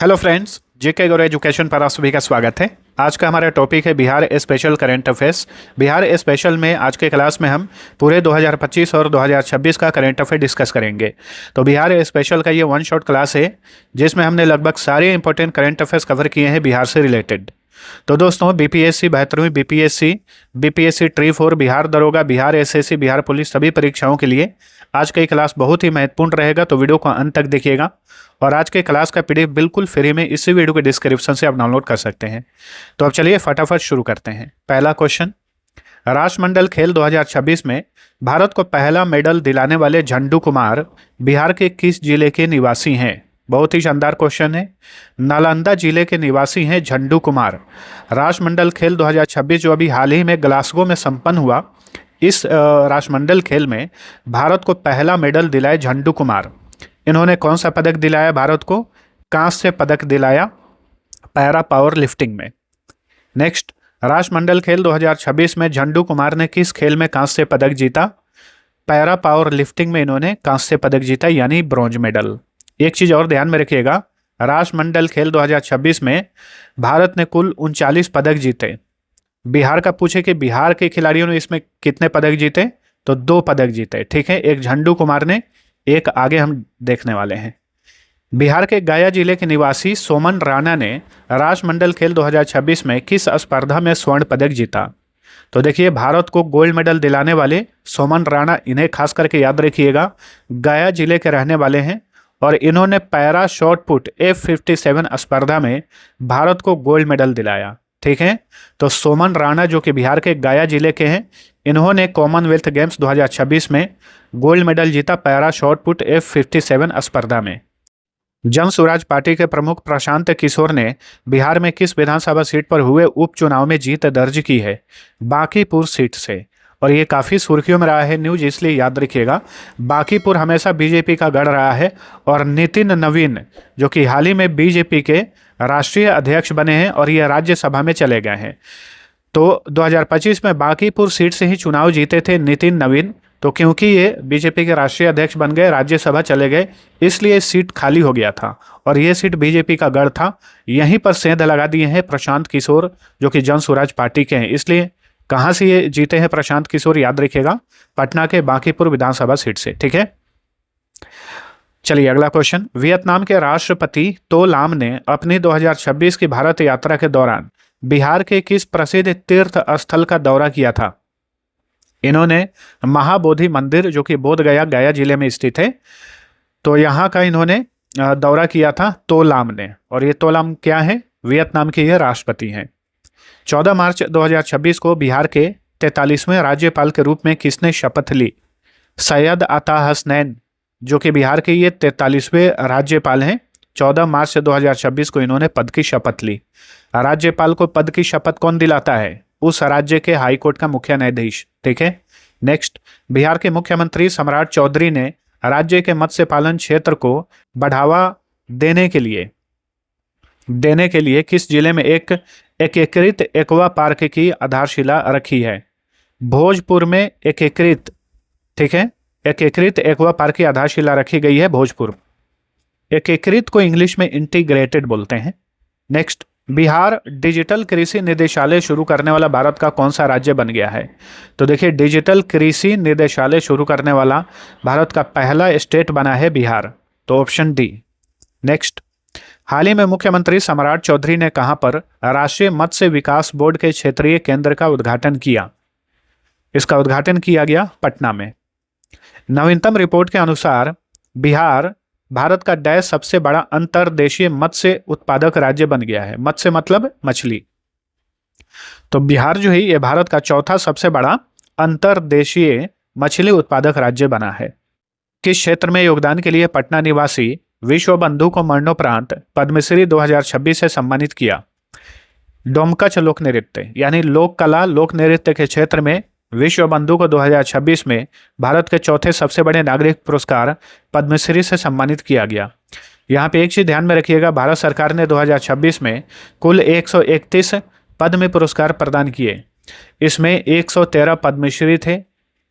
Hello friends, जेके गौर education पर आप सभी का स्वागत है। आज का हमारा टॉपिक है Bihar special current affairs. Bihar special में आज के क्लास में हम पूरे 2025 और 2026 का करंट अफेयर डिस्कस करेंगे। तो बिहार स्पेशल का ये वन शॉट क्लास है जिसमें हमने लगभग सारे इंपॉर्टेंट करंट अफेयर्स कवर किए हैं बिहार से रिलेटेड। तो दोस्तों, बीपीएससी 72वीं बीपीएससी ट्री 4, बिहार दरोगा, बिहार एसएससी, बिहार पुलिस सभी परीक्षाओं के लिए आज का ये क्लास बहुत ही महत्वपूर्ण रहेगा। तो वीडियो को अंत तक देखिएगा और आज के क्लास का पीडीएफ बिल्कुल फ्री में इसी वीडियो के डिस्क्रिप्शन से आप डाउनलोड कर सकते हैं। तो अब चलिए फटाफट शुरू करते हैं। पहला क्वेश्चन, राष्ट्रमंडल खेल 2026 में भारत को पहला मेडल दिलाने वाले झंडू कुमार बिहार के किस जिले के निवासी हैं? बहुत ही शानदार क्वेश्चन है। नालंदा जिले के निवासी हैं झंडू कुमार। राष्ट्रमंडल खेल 2026 जो अभी हाल ही में ग्लासगो में संपन्न हुआ, इस राष्ट्रमंडल खेल में भारत को पहला मेडल दिलाए झंडू कुमार। इन्होंने कौन सा पदक दिलाया भारत को? कांस्य पदक दिलाया पैरा पावर लिफ्टिंग में। नेक्स्ट, राष्ट्रमंडल खेल 2026 में झंडू कुमार ने किस खेल में कांस्य पदक जीता? पैरा पावर लिफ्टिंग में इन्होंने कांस्य पदक जीता, यानी ब्रॉन्ज मेडल। एक चीज और ध्यान में रखिएगा, राष्ट्रमंडल खेल 2026 में भारत ने कुल 39 पदक जीते। बिहार का पूछे कि बिहार के खिलाड़ियों ने इसमें कितने पदक जीते, तो 2 पदक जीते। ठीक है, एक झंडू कुमार ने, एक आगे हम देखने वाले हैं। बिहार के गया जिले के निवासी सोमन राणा ने राष्ट्रमंडल खेल 2026 में किस स्पर्धा में स्वर्ण पदक जीता? तो देखिए, भारत को गोल्ड मेडल दिलाने वाले सोमन राणा, इन्हें खास करके याद रखिएगा, गया जिले के रहने वाले हैं और इन्होंने पैरा शॉट पुट F57 स्पर्धा में भारत को गोल्ड मेडल दिलाया। ठीक है, तो सोमन राणा जो कि बिहार के गया जिले के हैं, इन्होंने कॉमनवेल्थ गेम्स 2026 में गोल्ड मेडल जीता पैरा शॉट पुट F57 स्पर्धा में। जन स्वराज पार्टी के प्रमुख प्रशांत किशोर ने बिहार में किस विधानसभा सीट पर हुए उपचुनाव में जीत दर्ज की है? बांकीपुर सीट से। और ये काफ़ी सुर्खियों में रहा है न्यूज, इसलिए याद रखिएगा, बांकीपुर हमेशा बीजेपी का गढ़ रहा है और नितिन नवीन जो कि हाल ही में बीजेपी के राष्ट्रीय अध्यक्ष बने हैं और ये राज्यसभा में चले गए हैं। तो 2025 में बांकीपुर सीट से ही चुनाव जीते थे नितिन नवीन। तो क्योंकि ये बीजेपी के राष्ट्रीय अध्यक्ष बन गए, राज्यसभा चले गए, इसलिए सीट खाली हो गया था और ये सीट बीजेपी का गढ़ था। यहीं पर सेंध लगा दिए हैं प्रशांत किशोर जो कि जन स्वराज पार्टी के हैं। इसलिए कहाँ से ये जीते हैं प्रशांत किशोर, याद रखिएगा, पटना के बांकीपुर विधानसभा सीट से। ठीक है, चलिए अगला क्वेश्चन, वियतनाम के राष्ट्रपति तो लाम ने अपनी 2026 की भारत यात्रा के दौरान बिहार के किस प्रसिद्ध तीर्थ स्थल का दौरा किया था? इन्होंने महाबोधि मंदिर जो कि बोध गया जिले में स्थित है, तो यहाँ का इन्होंने दौरा किया था तो लाम ने। और ये तो लाम क्या है? वियतनाम के ये राष्ट्रपति हैं। 14 मार्च 2026 को बिहार के 43वें राज्यपाल के रूप में किसने शपथ ली? सैयद अता हसनैन जो कि बिहार के ये 43वें राज्यपाल हैं। 14 मार्च 2026 को इन्होंने पद की शपथ ली। राज्यपाल को पद की शपथ कौन दिलाता है? उस राज्य के हाईकोर्ट का मुख्य न्यायाधीश। ठीक है, नेक्स्ट, बिहार के मुख्यमंत्री सम्राट चौधरी ने राज्य के मत्स्य पालन क्षेत्र को बढ़ावा देने के लिए किस जिले में एक एकीकृत एक्वा पार्क की आधारशिला रखी है? भोजपुर में एकीकृत, ठीक है, एकीकृत एक्वा पार्क की आधारशिला रखी गई है भोजपुर। एकीकृत को इंग्लिश में इंटीग्रेटेड बोलते हैं। नेक्स्ट, बिहार डिजिटल कृषि निदेशालय शुरू करने वाला भारत का कौन सा राज्य बन गया है? तो देखिए, डिजिटल कृषि निदेशालय शुरू करने वाला भारत का पहला स्टेट बना है बिहार, तो ऑप्शन डी। नेक्स्ट, हाल ही में मुख्यमंत्री सम्राट चौधरी ने कहां पर राष्ट्रीय मत्स्य विकास बोर्ड के क्षेत्रीय केंद्र का उद्घाटन किया? इसका उद्घाटन किया गया पटना में। नवीनतम रिपोर्ट के अनुसार बिहार भारत का डैश सबसे बड़ा अंतर्देशीय मत्स्य उत्पादक राज्य बन गया है। मत्स्य मतलब मछली। तो बिहार जो है ये भारत का चौथा सबसे बड़ा अंतर्देशीय मछली उत्पादक राज्य बना है। किस क्षेत्र में योगदान के लिए पटना निवासी विश्व बंधु को मरणोपरांत पद्मश्री 2026 से सम्मानित किया? डोमकच लोक नृत्य यानी लोक कला लोक नृत्य के क्षेत्र में विश्व बंधु को 2026 में भारत के चौथे सबसे बड़े नागरिक पुरस्कार पद्मश्री से सम्मानित किया गया। यहाँ पे एक चीज ध्यान में रखिएगा, भारत सरकार ने 2026 में कुल 131 पद्म पुरस्कार प्रदान किए। इसमें 113 पद्मश्री थे,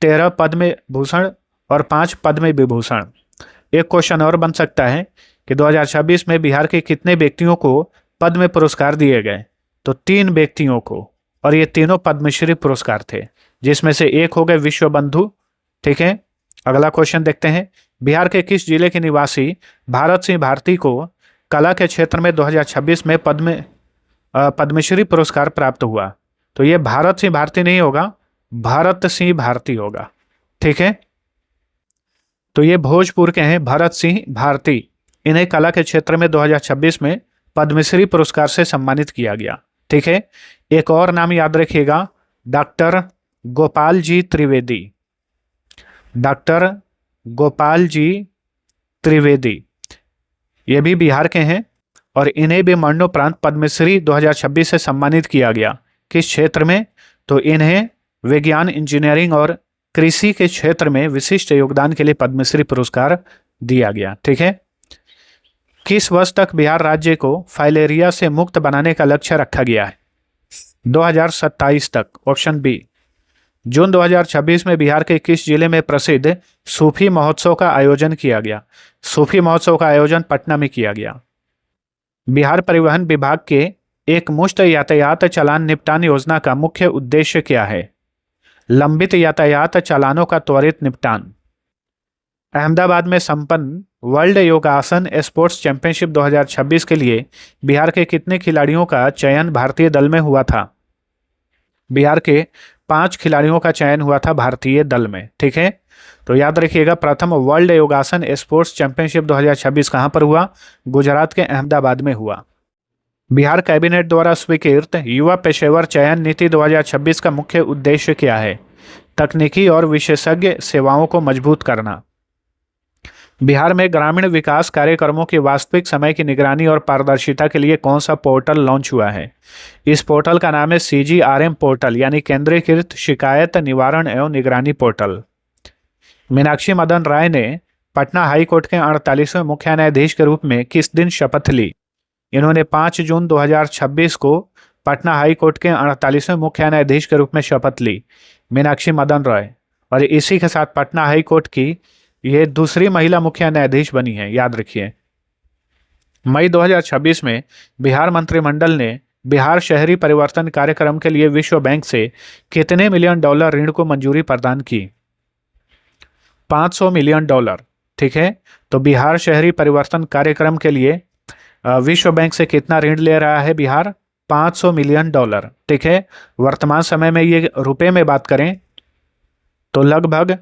13 पद्म भूषण और 5 पद्म विभूषण। एक क्वेश्चन और बन सकता है कि 2026 में बिहार के कितने व्यक्तियों को पद्म पुरस्कार दिए गए। तो 3 व्यक्तियों को, और ये तीनों पद्मश्री पुरस्कार थे, जिसमें से एक हो गए विश्व बंधु। ठीक है, अगला क्वेश्चन देखते हैं। बिहार के किस जिले के निवासी भारत सिंह भारती को कला के क्षेत्र में 2026 में पद्मश्री पुरस्कार प्राप्त हुआ। तो ये भारत सिंह भारती नहीं होगा, भरत सिंह भारती होगा। ठीक है, तो ये भोजपुर के हैं भरत सिंह भारती। इन्हें कला के क्षेत्र में 2026 में पद्मश्री पुरस्कार से सम्मानित किया गया। ठीक है, एक और नाम याद रखिएगा, डॉक्टर गोपाल जी त्रिवेदी। डॉक्टर गोपाल जी त्रिवेदी ये भी बिहार के हैं और इन्हें भी मरणोपरांत पद्मश्री 2026 से सम्मानित किया गया। किस क्षेत्र में? तो इन्हें विज्ञान, इंजीनियरिंग और कृषि के क्षेत्र में विशिष्ट योगदान के लिए पद्मश्री पुरस्कार दिया गया। ठीक है, किस वर्ष तक बिहार राज्य को फाइलेरिया से मुक्त बनाने का लक्ष्य रखा गया है? 2027 तक, ऑप्शन बी। जून 2026 में बिहार के किस जिले में प्रसिद्ध सूफी महोत्सव का आयोजन किया गया? सूफी महोत्सव का आयोजन पटना में किया गया। बिहार परिवहन विभाग के एक मुश्त यातायात चालान निपटान योजना का मुख्य उद्देश्य क्या है? लंबित यातायात चालानों का त्वरित निपटान। अहमदाबाद में संपन्न वर्ल्ड योगासन स्पोर्ट्स चैंपियनशिप 2026 के लिए बिहार के कितने खिलाड़ियों का चयन भारतीय दल में हुआ था? बिहार के 5 खिलाड़ियों का चयन हुआ था भारतीय दल में। ठीक है, तो याद रखिएगा, प्रथम वर्ल्ड योगासन स्पोर्ट्स चैंपियनशिप 2026 कहां पर हुआ? गुजरात के अहमदाबाद में हुआ। बिहार कैबिनेट द्वारा स्वीकृत युवा पेशेवर चयन नीति 2026 का मुख्य उद्देश्य क्या है? तकनीकी और विशेषज्ञ सेवाओं को मजबूत करना। बिहार में ग्रामीण विकास कार्यक्रमों की वास्तविक समय की निगरानी और पारदर्शिता के लिए कौन सा पोर्टल लॉन्च हुआ है? इस पोर्टल का नाम है CGRM पोर्टल, यानी केंद्रीकृत शिकायत निवारण एवं निगरानी पोर्टल। मीनाक्षी मदन राय ने पटना हाई कोर्ट के 48वें मुख्य न्यायाधीश के रूप में किस दिन शपथ ली? इन्होंने 5 जून 2026 को पटना हाई कोर्ट के 48वें मुख्य न्यायाधीश के रूप में शपथ ली, मीनाक्षी मदन राय। और इसी के साथ पटना हाई कोर्ट की ये दूसरी महिला मुख्य न्यायाधीश बनी है, याद रखिए। मई 2026 में बिहार मंत्रिमंडल ने बिहार शहरी परिवर्तन कार्यक्रम के लिए विश्व बैंक से कितने मिलियन डॉलर ऋण को मंजूरी प्रदान की? 500 मिलियन डॉलर। ठीक है, तो बिहार शहरी परिवर्तन कार्यक्रम के लिए विश्व बैंक से कितना ऋण ले रहा है बिहार? 500 million dollar. ठीक है, वर्तमान समय में ये रुपए में बात करें तो लगभग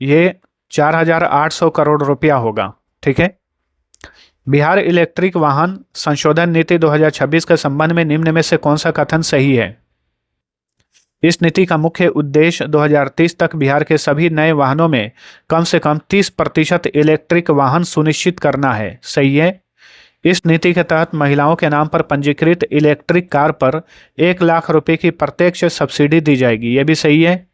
ये 4,800 करोड़ रुपया होगा। ठीक है, बिहार इलेक्ट्रिक वाहन संशोधन नीति 2026 के संबंध में निम्न में से कौन सा कथन सही है? इस नीति का मुख्य उद्देश्य 2030 तक बिहार के सभी नए वाहनों में कम से कम 30% इलेक्ट्रिक वाहन सुनिश्चित करना है। सही है। इस नीति के तहत महिलाओं के नाम पर पंजीकृत इलेक्ट्रिक कार पर 1 लाख रुपए की प्रत्यक्ष सब्सिडी दी जाएगी। यह भी सही है।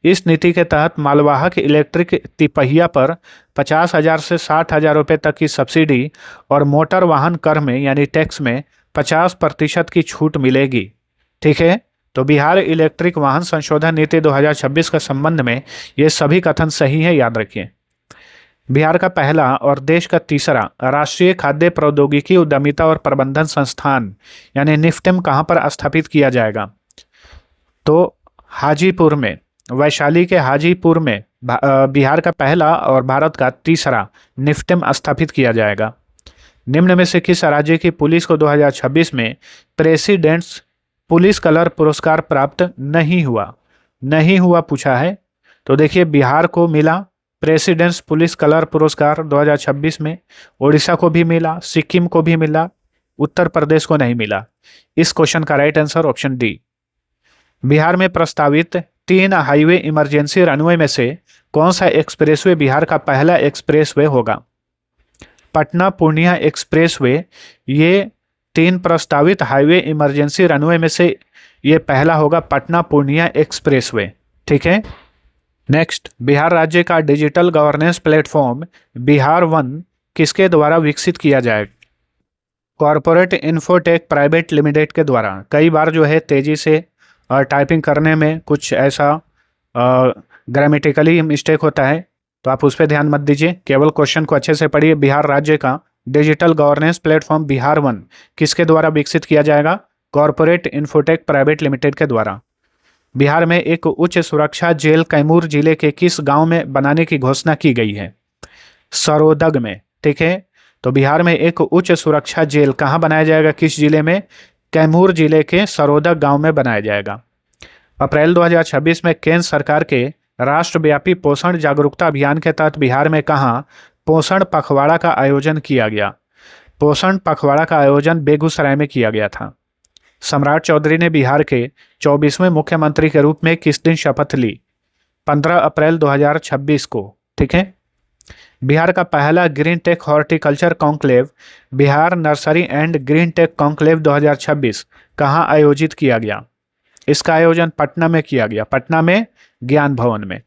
इस नीति के तहत मालवाहक इलेक्ट्रिक तिपहिया पर 50,000 से 60,000 रुपये तक की सब्सिडी और मोटर वाहन कर में यानी टैक्स में 50% की छूट मिलेगी। ठीक है, तो बिहार इलेक्ट्रिक वाहन संशोधन नीति 2026 के संबंध में ये सभी कथन सही है, याद रखिए। बिहार का पहला और देश का तीसरा राष्ट्रीय खाद्य प्रौद्योगिकी उद्यमिता और प्रबंधन संस्थान यानी निफ्टेम कहाँ पर स्थापित किया जाएगा? तो हाजीपुर में, वैशाली के हाजीपुर में बिहार का पहला और भारत का तीसरा निफ्टेम स्थापित किया जाएगा। निम्न में से किस राज्य की पुलिस को 2026 में प्रेसिडेंट्स पुलिस कलर पुरस्कार प्राप्त नहीं हुआ पूछा है। तो देखिए, बिहार को मिला प्रेसिडेंट्स पुलिस कलर पुरस्कार 2026 में, उड़ीसा को भी मिला, सिक्किम को भी मिला, उत्तर प्रदेश को नहीं मिला। इस क्वेश्चन का right answer option D. Bihar में प्रस्तावित 3 हाईवे इमरजेंसी रनवे में से कौन सा एक्सप्रेसवे बिहार का पहला एक्सप्रेसवे होगा? पटना पूर्णिया एक्सप्रेसवे, ये 3 प्रस्तावित हाईवे इमरजेंसी रनवे में से ये पहला होगा, पटना पूर्णिया एक्सप्रेसवे। ठीक है। नेक्स्ट, बिहार राज्य का digital governance platform Bihar one किसके द्वारा विकसित किया जाएगा? कॉरपोरेट इन्फोटेक प्राइवेट लिमिटेड के द्वारा। कई बार जो है तेजी से टाइपिंग करने में कुछ ऐसा ग्रामेटिकली मिस्टेक होता है, तो आप उस पर ध्यान मत दीजिए, केवल क्वेश्चन को अच्छे से पढ़िए। बिहार राज्य का digital governance platform Bihar one किसके द्वारा विकसित किया जाएगा? कॉरपोरेट इन्फोटेक प्राइवेट लिमिटेड के द्वारा। बिहार में एक उच्च सुरक्षा जेल कैमूर जिले के किस गांव में बनाने की घोषणा की गई है? सरोदग में। ठीक है, तो बिहार में एक उच्च सुरक्षा जेल कहाँ बनाया जाएगा, किस जिले में? कैमूर जिले के सरोदग गांव में बनाया जाएगा। अप्रैल 2026 में केंद्र सरकार के राष्ट्रव्यापी पोषण जागरूकता अभियान के तहत बिहार में कहाँ पोषण पखवाड़ा का आयोजन किया गया? पोषण पखवाड़ा का आयोजन बेगूसराय में किया गया था। सम्राट चौधरी ने बिहार के 24वें मुख्यमंत्री के रूप में किस दिन शपथ ली? 15 अप्रैल 2026 को। ठीक है, बिहार का पहला green tech horticulture conclave Bihar nursery and green tech conclave 2026 कहाँ आयोजित किया गया? इसका आयोजन पटना में किया गया, पटना में ज्ञान भवन में।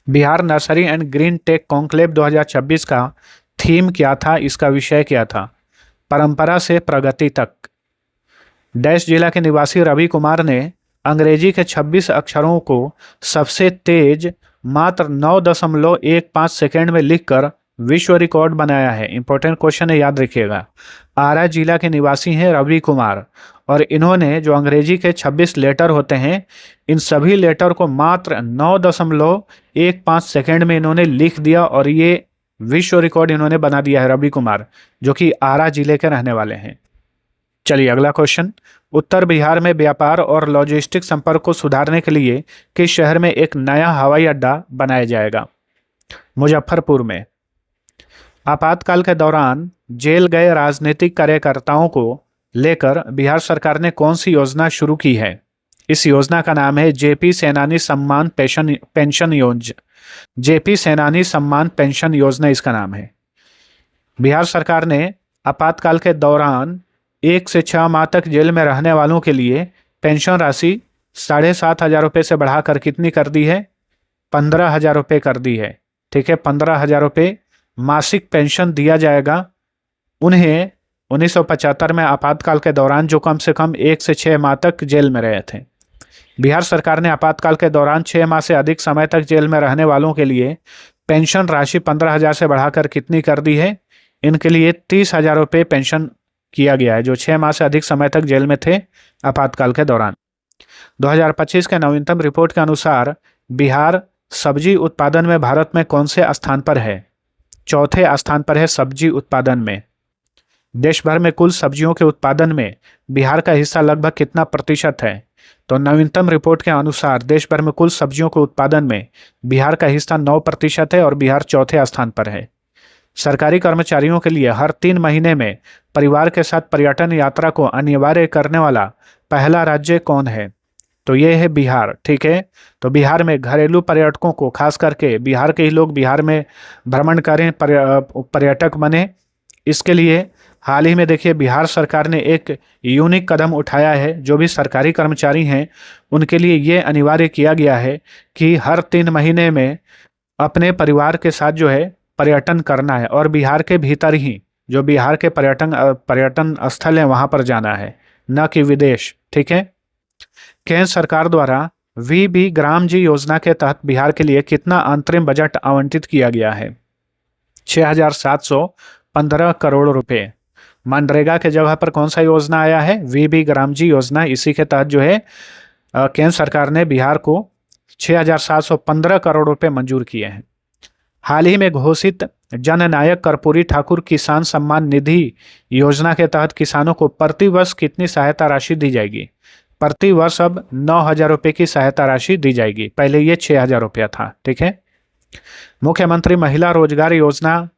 Bihar nursery and green tech conclave 2026 का थीम क्या था, इसका विषय क्या था? परंपरा से प्रगति तक। डैश जिला के निवासी रवि कुमार ने अंग्रेजी के 26 अक्षरों को सबसे तेज मात्र 9.15 सेकेंड में लिखकर विश्व रिकॉर्ड बनाया है। इंपॉर्टेंट क्वेश्चन है, याद रखिएगा। आरा जिला के निवासी हैं रवि कुमार, और इन्होंने जो अंग्रेजी के 26 लेटर होते हैं, इन सभी लेटर को मात्र 9.15 सेकेंड में इन्होंने लिख दिया, और ये विश्व रिकॉर्ड इन्होंने बना दिया है, रवि कुमार, जो कि आरा जिले के रहने वाले हैं। चलिए अगला क्वेश्चन। उत्तर बिहार में व्यापार और लॉजिस्टिक संपर्क को सुधारने के लिए किस शहर में एक नया हवाई अड्डा बनाया जाएगा? मुजफ्फरपुर में। आपातकाल के दौरान जेल गए राजनीतिक कार्यकर्ताओं को लेकर बिहार सरकार ने कौन सी योजना शुरू की है? इस योजना का नाम है जेपी सेनानी सम्मान पेंशन योजना। जेपी सेनानी सम्मान पेंशन योजना इसका नाम है। बिहार सरकार ने आपातकाल के दौरान 1 से 6 माह तक जेल में रहने वालों के लिए पेंशन राशि 7,500 रुपये से बढ़ाकर कितनी कर दी है? 15,000 रुपये कर दी है। ठीक है, 15,000 रुपये मासिक पेंशन दिया जाएगा उन्हें 1975 में आपातकाल के दौरान जो कम से कम 1 से 6 माह तक जेल में रहे थे। बिहार सरकार ने आपातकाल के दौरान 6 माह से अधिक समय तक जेल में रहने वालों के लिए पेंशन राशि 15,000 से बढ़ाकर कितनी कर दी है? इनके लिए 30,000 रुपये पेंशन किया गया है, जो 6 माह से अधिक समय तक जेल में थे आपातकाल के दौरान। 2025 के नवीनतम रिपोर्ट के अनुसार बिहार सब्जी उत्पादन में भारत में कौन से स्थान पर है? चौथे स्थान पर है सब्जी उत्पादन में। देश भर में कुल सब्जियों के उत्पादन में बिहार का हिस्सा लगभग कितना प्रतिशत है? तो नवीनतम रिपोर्ट के अनुसार देश भर में कुल सब्जियों के उत्पादन में बिहार का हिस्सा 9% है और बिहार चौथे स्थान पर है। सरकारी कर्मचारियों के लिए हर 3 महीने में परिवार के साथ पर्यटन यात्रा को अनिवार्य करने वाला पहला राज्य कौन है? तो ये है बिहार। ठीक है, तो बिहार में घरेलू पर्यटकों को, खास करके बिहार के ही लोग बिहार में भ्रमण करें, पर्यटक बने, इसके लिए हाल ही में देखिए बिहार सरकार ने एक यूनिक कदम उठाया है। जो भी सरकारी कर्मचारी हैं उनके लिए ये अनिवार्य किया गया है कि हर 3 महीने में अपने परिवार के साथ जो है पर्यटन करना है, और बिहार के भीतर ही जो बिहार के पर्यटन स्थल हैं वहाँ पर जाना है, न कि विदेश। ठीक है, केंद्र सरकार द्वारा वीबी ग्राम जी योजना के तहत बिहार के लिए कितना अंतरिम बजट आवंटित किया गया है? 6,715 करोड़ रुपए। मनरेगा के जगह पर कौन सा योजना आया है? वीबी ग्राम जी योजना। इसी के तहत जो है केंद्र सरकार ने बिहार को 6,715 करोड़ रुपए मंजूर किए हैं। हाल ही में घोषित जननायक कर्पूरी ठाकुर किसान सम्मान निधि योजना के तहत किसानों को प्रति वर्ष कितनी सहायता राशि दी जाएगी? प्रति वर्ष अब 9,000 रुपये की सहायता राशि दी जाएगी, पहले ये 6,000 रुपया था। ठीक है, मुख्यमंत्री महिला रोजगार योजना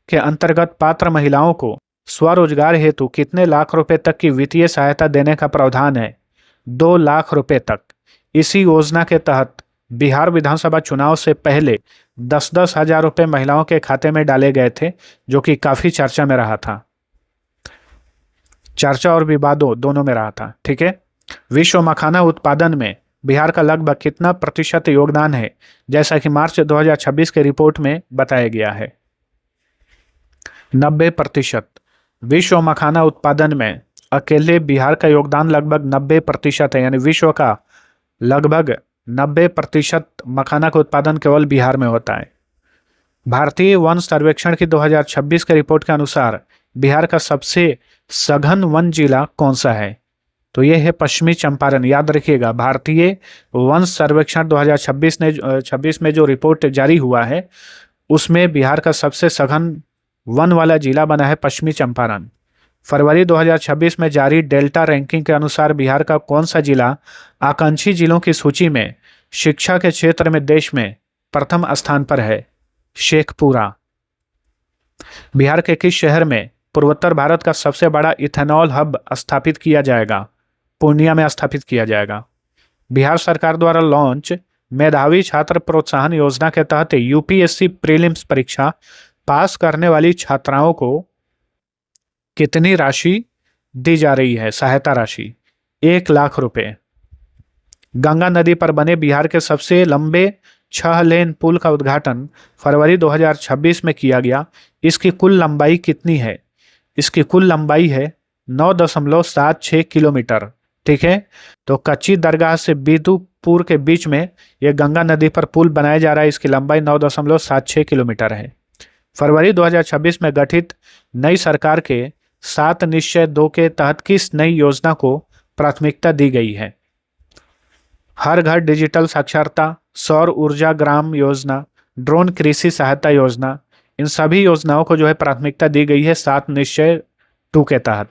के अंतर्गत पात्र महिलाओं को स्वरोजगार हेतु कितने लाख रुपए तक की वित्तीय सहायता देने का प्रावधान है? 2 लाख रुपए तक। इसी योजना के तहत बिहार विधानसभा चुनाव से पहले 10-10 हज़ार रुपये महिलाओं के खाते में डाले गए थे, जो कि काफ़ी चर्चा में रहा था, चर्चा और विवादों दोनों में रहा था। ठीक है, विश्व मखाना उत्पादन में बिहार का लगभग कितना प्रतिशत योगदान है? जैसा कि मार्च 2026 के रिपोर्ट में बताया गया है, 90%। विश्व मखाना उत्पादन में अकेले बिहार का योगदान लगभग 90% है, यानी विश्व का लगभग 90% मखाना का उत्पादन केवल बिहार में होता है। भारतीय वन सर्वेक्षण की 2026 के रिपोर्ट के अनुसार बिहार का सबसे सघन वन जिला कौन सा है? तो ये है पश्चिमी चंपारण। याद रखिएगा, भारतीय वन सर्वेक्षण 2026 में जो रिपोर्ट जारी हुआ है उसमें बिहार का सबसे सघन वन वाला जिला बना है पश्चिमी चंपारण। फरवरी 2026 में जारी डेल्टा रैंकिंग के अनुसार बिहार का कौन सा जिला आकांक्षी जिलों की सूची में शिक्षा के क्षेत्र में देश में प्रथम स्थान पर है? शेखपुरा। बिहार के किस शहर में पूर्वोत्तर भारत का सबसे बड़ा इथेनॉल हब स्थापित किया जाएगा? पूर्णिया में स्थापित किया जाएगा। बिहार सरकार द्वारा लॉन्च मेधावी छात्र प्रोत्साहन योजना के तहत यूपीएससी प्रीलिम्स परीक्षा पास करने वाली छात्राओं को कितनी राशि दी जा रही है? सहायता राशि 1 लाख रुपए। गंगा नदी पर बने बिहार के सबसे लंबे 6 लेन पुल का उद्घाटन फरवरी 2026 में किया गया। इसकी कुल लंबाई कितनी है? इसकी कुल लंबाई है 9.76 किलोमीटर। ठीक है, तो कच्ची दरगाह से बिदुपुर के बीच में यह गंगा नदी पर पुल बनाया जा रहा है। इसकी लंबाई 9.76 किलोमीटर है। फरवरी 2026 में गठित नई सरकार के 7 निश्चय 2 के तहत किस नई योजना को प्राथमिकता दी गई है? हर घर डिजिटल साक्षरता, सौर ऊर्जा ग्राम योजना, ड्रोन कृषि सहायता योजना, इन सभी योजनाओं को जो है प्राथमिकता दी गई है 7 निश्चय 2 के तहत।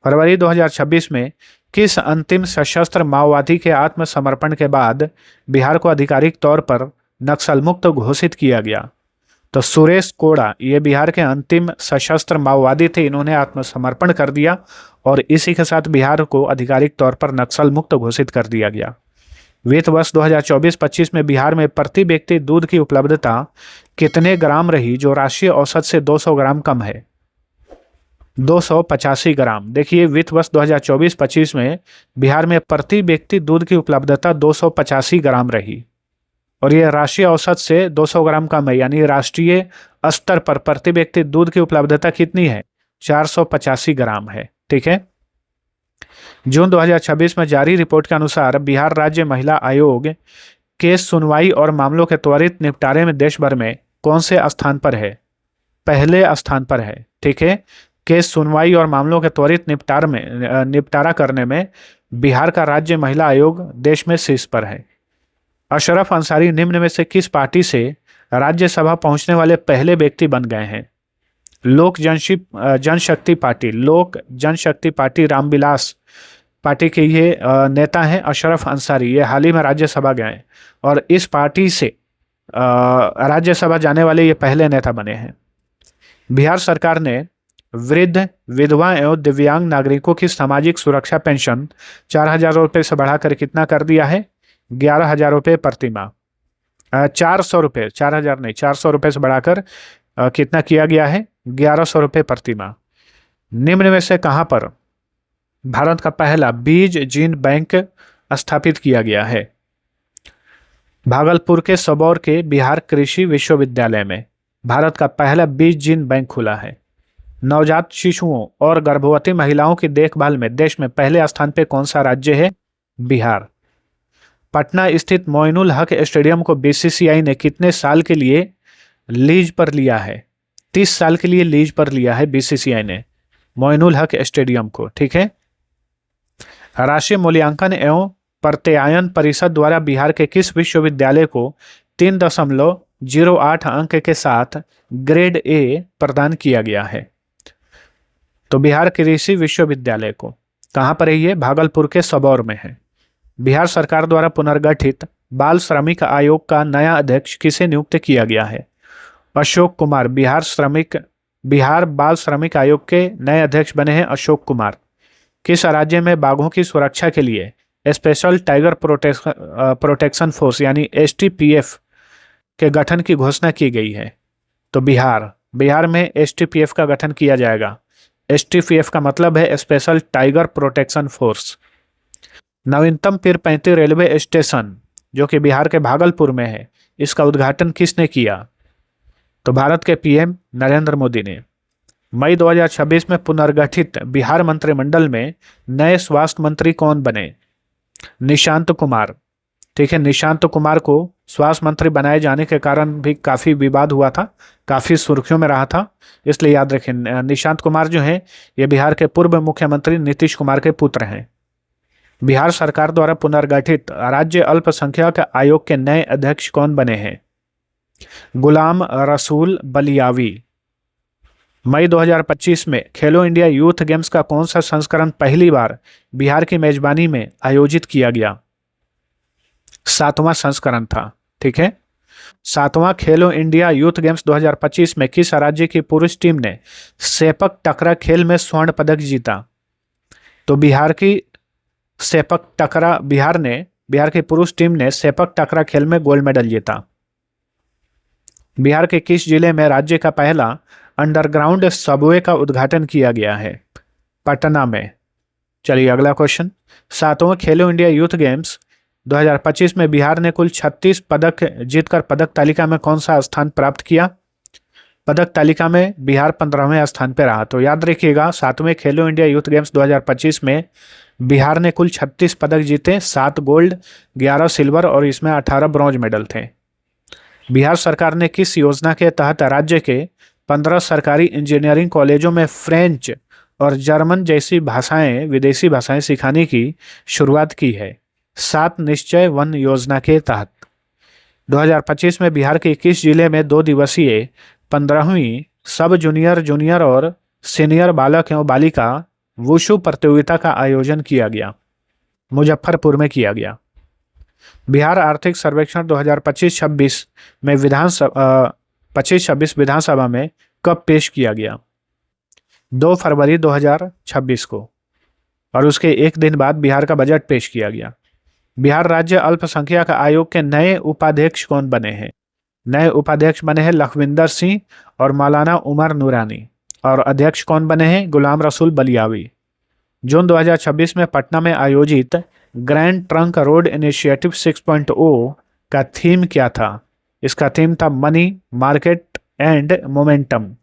फरवरी 2026 में किस अंतिम सशस्त्र माओवादी के आत्मसमर्पण के बाद बिहार को आधिकारिक तौर पर नक्सल मुक्त घोषित किया गया? तो सुरेश कोड़ा, ये बिहार के अंतिम सशस्त्र माओवादी थे। इन्होंने आत्मसमर्पण कर दिया और इसी के साथ बिहार को आधिकारिक तौर पर नक्सल मुक्त घोषित कर दिया गया। वित्त वर्ष 2024-25 में बिहार में प्रति व्यक्ति दूध की उपलब्धता कितने ग्राम रही जो राष्ट्रीय औसत से 200 ग्राम कम है? 285 ग्राम। देखिए, वित्त वर्ष 2024-25 में बिहार में प्रति व्यक्ति दूध की उपलब्धता 285 ग्राम रही और यह राष्ट्रीय औसत से 200 ग्राम कम है। यानी राष्ट्रीय स्तर पर प्रति व्यक्ति दूध की उपलब्धता कितनी है? 485 ग्राम है। ठीक है, जून 2026 में जारी रिपोर्ट के अनुसार बिहार राज्य महिला आयोग केस सुनवाई और मामलों के त्वरित निपटारे में देश भर में कौन से स्थान पर है? पहले स्थान पर है। ठीक है, केस सुनवाई और मामलों के त्वरित निपटारा करने में बिहार का राज्य महिला आयोग देश में शीर्ष पर है। अशरफ अंसारी निम्न में से किस पार्टी से राज्यसभा पहुंचने वाले पहले व्यक्ति बन गए हैं? लोक जनशक्ति पार्टी। लोक जनशक्ति पार्टी रामविलास पार्टी के ये नेता हैं अशरफ अंसारी। ये हाल ही में राज्यसभा गए और इस पार्टी से राज्यसभा जाने वाले ये पहले नेता बने हैं। बिहार सरकार ने वृद्ध, विधवा एवं दिव्यांग नागरिकों की सामाजिक सुरक्षा पेंशन 4,000 रुपये से बढ़ाकर कितना कर दिया है? 11,000 रुपये प्रतिमाह। 400 रुपये, 4,000 नहीं, 400 रुपये से बढ़ाकर कितना किया गया है? 1,100 रुपये प्रतिमाह। निम्न में से कहाँ पर भारत का पहला बीज जीन बैंक स्थापित किया गया है? भागलपुर के सबौर के बिहार कृषि विश्वविद्यालय में भारत का पहला बीज जीन बैंक खुला है। नवजात शिशुओं और गर्भवती महिलाओं की देखभाल में देश में पहले स्थान पर कौन सा राज्य है? बिहार। पटना स्थित मोइनुल हक स्टेडियम को बीसीसीआई ने कितने साल के लिए लीज पर लिया है? 30 साल के लिए लीज पर लिया है बीसीसीआई ने मोइनुल हक स्टेडियम को। ठीक है, राष्ट्रीय मूल्यांकन एवं प्रत्यायन परिषद द्वारा बिहार के किस विश्वविद्यालय को 3.08 अंक के साथ ग्रेड ए प्रदान किया गया है? तो बिहार कृषि विश्वविद्यालय को। कहाँ पर है ये? भागलपुर के सबौर में है। बिहार सरकार द्वारा पुनर्गठित बाल श्रमिक आयोग का नया अध्यक्ष किसे नियुक्त किया गया है? अशोक कुमार। बिहार बाल श्रमिक आयोग के नए अध्यक्ष बने हैं अशोक कुमार। किस राज्य में बाघों की सुरक्षा के लिए स्पेशल टाइगर प्रोटेक्शन फोर्स यानी एसटीपीएफ के गठन की घोषणा की गई है? तो बिहार में एसटीपीएफ का गठन किया जाएगा। एसटीपीएफ का मतलब है स्पेशल टाइगर प्रोटेक्शन फोर्स। नवीनतम पीरपैंती रेलवे स्टेशन जो कि बिहार के भागलपुर में है, इसका उद्घाटन किसने किया? तो भारत के पीएम नरेंद्र मोदी ने। मई 2026 में पुनर्गठित बिहार मंत्रिमंडल में नए स्वास्थ्य मंत्री कौन बने? निशांत कुमार। ठीक है, निशांत कुमार को स्वास्थ्य मंत्री बनाए जाने के कारण भी काफ़ी विवाद हुआ था, काफ़ी सुर्खियों में रहा था, इसलिए याद रखें। निशांत कुमार जो हैं ये बिहार के पूर्व मुख्यमंत्री नीतीश कुमार के पुत्र हैं। बिहार सरकार द्वारा पुनर्गठित राज्य अल्पसंख्यक आयोग के नए अध्यक्ष कौन बने हैं? गुलाम रसूल बलियावी। मई 2025 में खेलो इंडिया यूथ गेम्स का कौन सा संस्करण पहली बार बिहार की मेजबानी में आयोजित किया गया? 7वां संस्करण था। ठीक है, 7वां खेलो इंडिया यूथ गेम्स 2025 में किस राज्य की पुरुष टीम ने सेपक टकरा खेल में स्वर्ण पदक जीता? तो बिहार की पुरुष टीम ने सेपक टकरा खेल में गोल्ड मेडल जीता। बिहार के किस जिले में राज्य का पहला अंडरग्राउंड सबवे का उद्घाटन किया गया है? पटना में। चलिए अगला क्वेश्चन। 7वां खेलो इंडिया यूथ गेम्स 2025 में बिहार ने कुल 36 पदक जीतकर पदक तालिका में कौन सा स्थान प्राप्त किया? पदक तालिका में बिहार 15वें स्थान पर रहा। तो याद रखिएगा, 7वें खेलो इंडिया यूथ गेम्स 2025 में बिहार ने कुल 36 पदक जीते, 7 गोल्ड, 11 सिल्वर और इसमें 18 ब्रॉन्ज मेडल थे। बिहार सरकार ने किस योजना के तहत राज्य के 15 सरकारी इंजीनियरिंग कॉलेजों में फ्रेंच और जर्मन जैसी विदेशी भाषाएं सिखाने की शुरुआत की है? 7 निश्चय वन योजना के तहत। 2025 में बिहार के किस जिले में 2 दिवसीय 15वीं सब जूनियर और सीनियर बालक एवं बालिका वुशु प्रतियोगिता का आयोजन किया गया? मुजफ्फरपुर में किया गया। बिहार आर्थिक सर्वेक्षण 2025-26 में 25-26 विधानसभा में कब पेश किया गया? 2 फरवरी 2026 को, और उसके एक दिन बाद बिहार का बजट पेश किया गया। बिहार राज्य अल्पसंख्यक आयोग के नए उपाध्यक्ष कौन बने हैं? नए उपाध्यक्ष बने हैं लखविंदर सिंह और मौलाना उमर नूरानी, और अध्यक्ष कौन बने हैं? गुलाम रसूल बलियावी। जून 2026 में पटना में आयोजित ग्रैंड ट्रंक रोड इनिशिएटिव 6.0 का थीम क्या था? इसका थीम था मनी, मार्केट एंड मोमेंटम।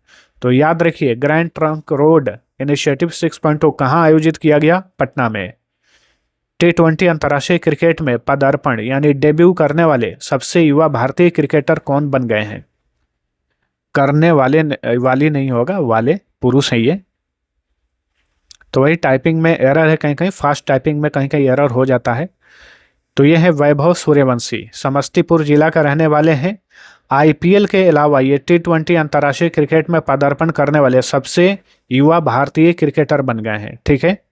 तो याद रखिए, ग्रैंड ट्रंक रोड इनिशिएटिव 6.0 कहाँ आयोजित किया गया? पटना में। T20 अंतर्राष्ट्रीय क्रिकेट में पदार्पण यानी डेब्यू करने वाले सबसे युवा भारतीय क्रिकेटर कौन बन गए हैं? करने वाली नहीं होगा, वाले पुरुष हैं ये। तो वही टाइपिंग में एरर है, कहीं कहीं फास्ट टाइपिंग में कहीं कहीं एरर हो जाता है। तो ये है वैभव सूर्यवंशी, समस्तीपुर जिला का रहने वाले हैं। आईपीएल के अलावा ये T20 अंतर्राष्ट्रीय क्रिकेट में पदार्पण करने वाले सबसे युवा भारतीय क्रिकेटर बन गए हैं। ठीक है,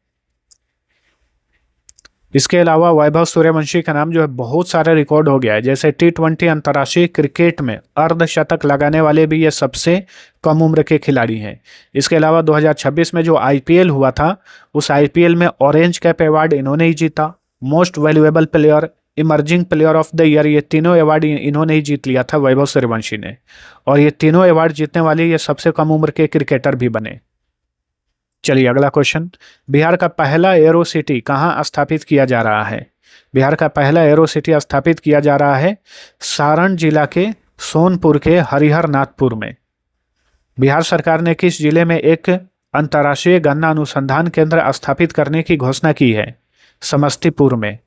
इसके अलावा वैभव सूर्यवंशी का नाम जो है बहुत सारे रिकॉर्ड हो गया है, जैसे T20 अंतर्राष्ट्रीय क्रिकेट में अर्धशतक लगाने वाले भी ये सबसे कम उम्र के खिलाड़ी हैं। इसके अलावा 2026 में जो आईपीएल हुआ था, उस आईपीएल में ऑरेंज कैप अवार्ड इन्होंने ही जीता। Most valuable player, emerging player of the year, ये तीनों अवार्ड इन्होंने ही जीत लिया था, वैभव सूर्यवंशी ने। और ये तीनों अवार्ड जीतने वाले ये सबसे कम उम्र के क्रिकेटर भी बने। चलिए अगला क्वेश्चन। बिहार का पहला एरो सिटी कहाँ स्थापित किया जा रहा है? बिहार का पहला एरो सिटी स्थापित किया जा रहा है सारण जिला के सोनपुर के हरिहर नाथपुर में। बिहार सरकार ने किस जिले में एक अंतर्राष्ट्रीय गन्ना अनुसंधान केंद्र स्थापित करने की घोषणा की है? समस्तीपुर में।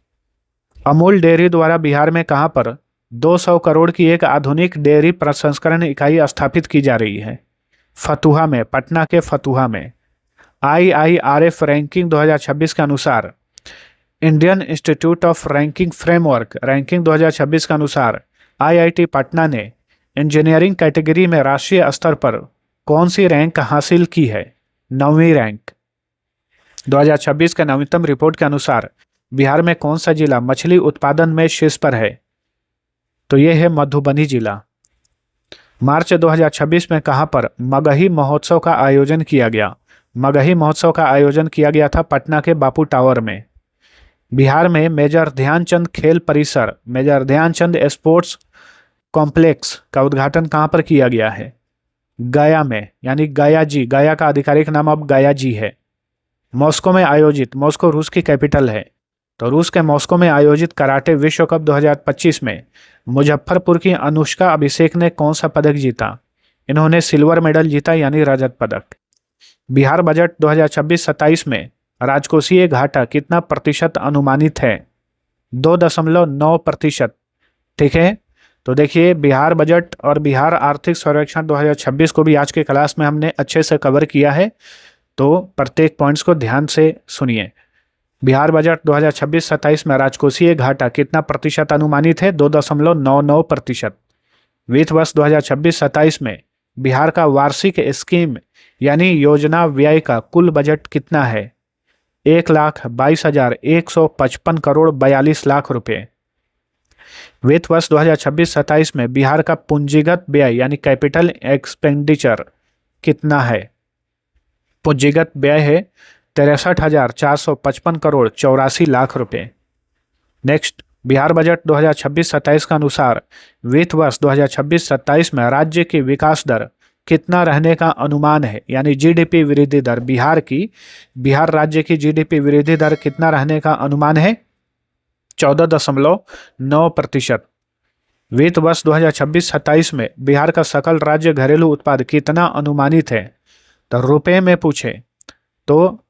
अमूल डेयरी द्वारा बिहार में कहाँ पर 200 करोड़ की एक आधुनिक डेयरी प्रसंस्करण इकाई स्थापित की जा रही है? फतुहा में, पटना के फतुहा में। IIRF रैंकिंग 2026 के अनुसार, Indian institute of ranking framework ranking 2026 के अनुसार IIT पटना ने इंजीनियरिंग कैटेगरी में राष्ट्रीय स्तर पर कौन सी रैंक हासिल की है? 9वीं रैंक। 2026 के नवीनतम रिपोर्ट के अनुसार बिहार में कौन सा जिला मछली उत्पादन में शीर्ष पर है? तो यह है मधुबनी जिला। मार्च 2026 में कहां पर मगही महोत्सव का आयोजन किया गया? मगही महोत्सव का आयोजन किया गया था पटना के बापू टावर में। बिहार में मेजर ध्यानचंद खेल परिसर, मेजर ध्यानचंद स्पोर्ट्स कॉम्प्लेक्स का उद्घाटन कहां पर किया गया है? गया में, यानी गया जी, गया का आधिकारिक नाम अब गया जी है। मॉस्को में आयोजित, मॉस्को रूस की कैपिटल है, तो रूस के मॉस्को में आयोजित कराटे विश्व कप 2025 में मुजफ्फरपुर की अनुष्का अभिषेक ने कौन सा पदक जीता? इन्होंने सिल्वर मेडल जीता, यानी रजत पदक। बिहार बजट 2026-27 में राजकोषीय घाटा कितना प्रतिशत अनुमानित है? 2.9%। ठीक है, तो देखिए, बिहार बजट और बिहार आर्थिक सर्वेक्षण 2026 को भी आज के क्लास में हमने अच्छे से कवर किया है, तो प्रत्येक पॉइंट्स को ध्यान से सुनिए। बिहार बजट 2026-27 में राजकोषीय घाटा कितना प्रतिशत अनुमानित है? 2.99%। वित्त वर्ष 2026-27 में बिहार का वार्षिक स्कीम यानी योजना व्यय का कुल बजट कितना है? 1,22,155 करोड़ 42 लाख रुपए। वित्त वर्ष 2026-27 में बिहार का पूंजीगत व्यय यानी कैपिटल एक्सपेंडिचर कितना है? पूंजीगत व्यय है 63,455 करोड़ 84 लाख रुपए। नेक्स्ट, बिहार बजट 2026-27 के अनुसार वित्त वर्ष 2026-27 में राज्य की विकास दर कितना रहने का अनुमान है? यानी जीडीपी वृद्धि दर बिहार राज्य की जीडीपी वृद्धि दर कितना रहने का अनुमान है? 14.9%। वित्त वर्ष 2026-27 में बिहार का सकल राज्य घरेलू उत्पाद कितना अनुमानित है? तो रुपए में पूछे तो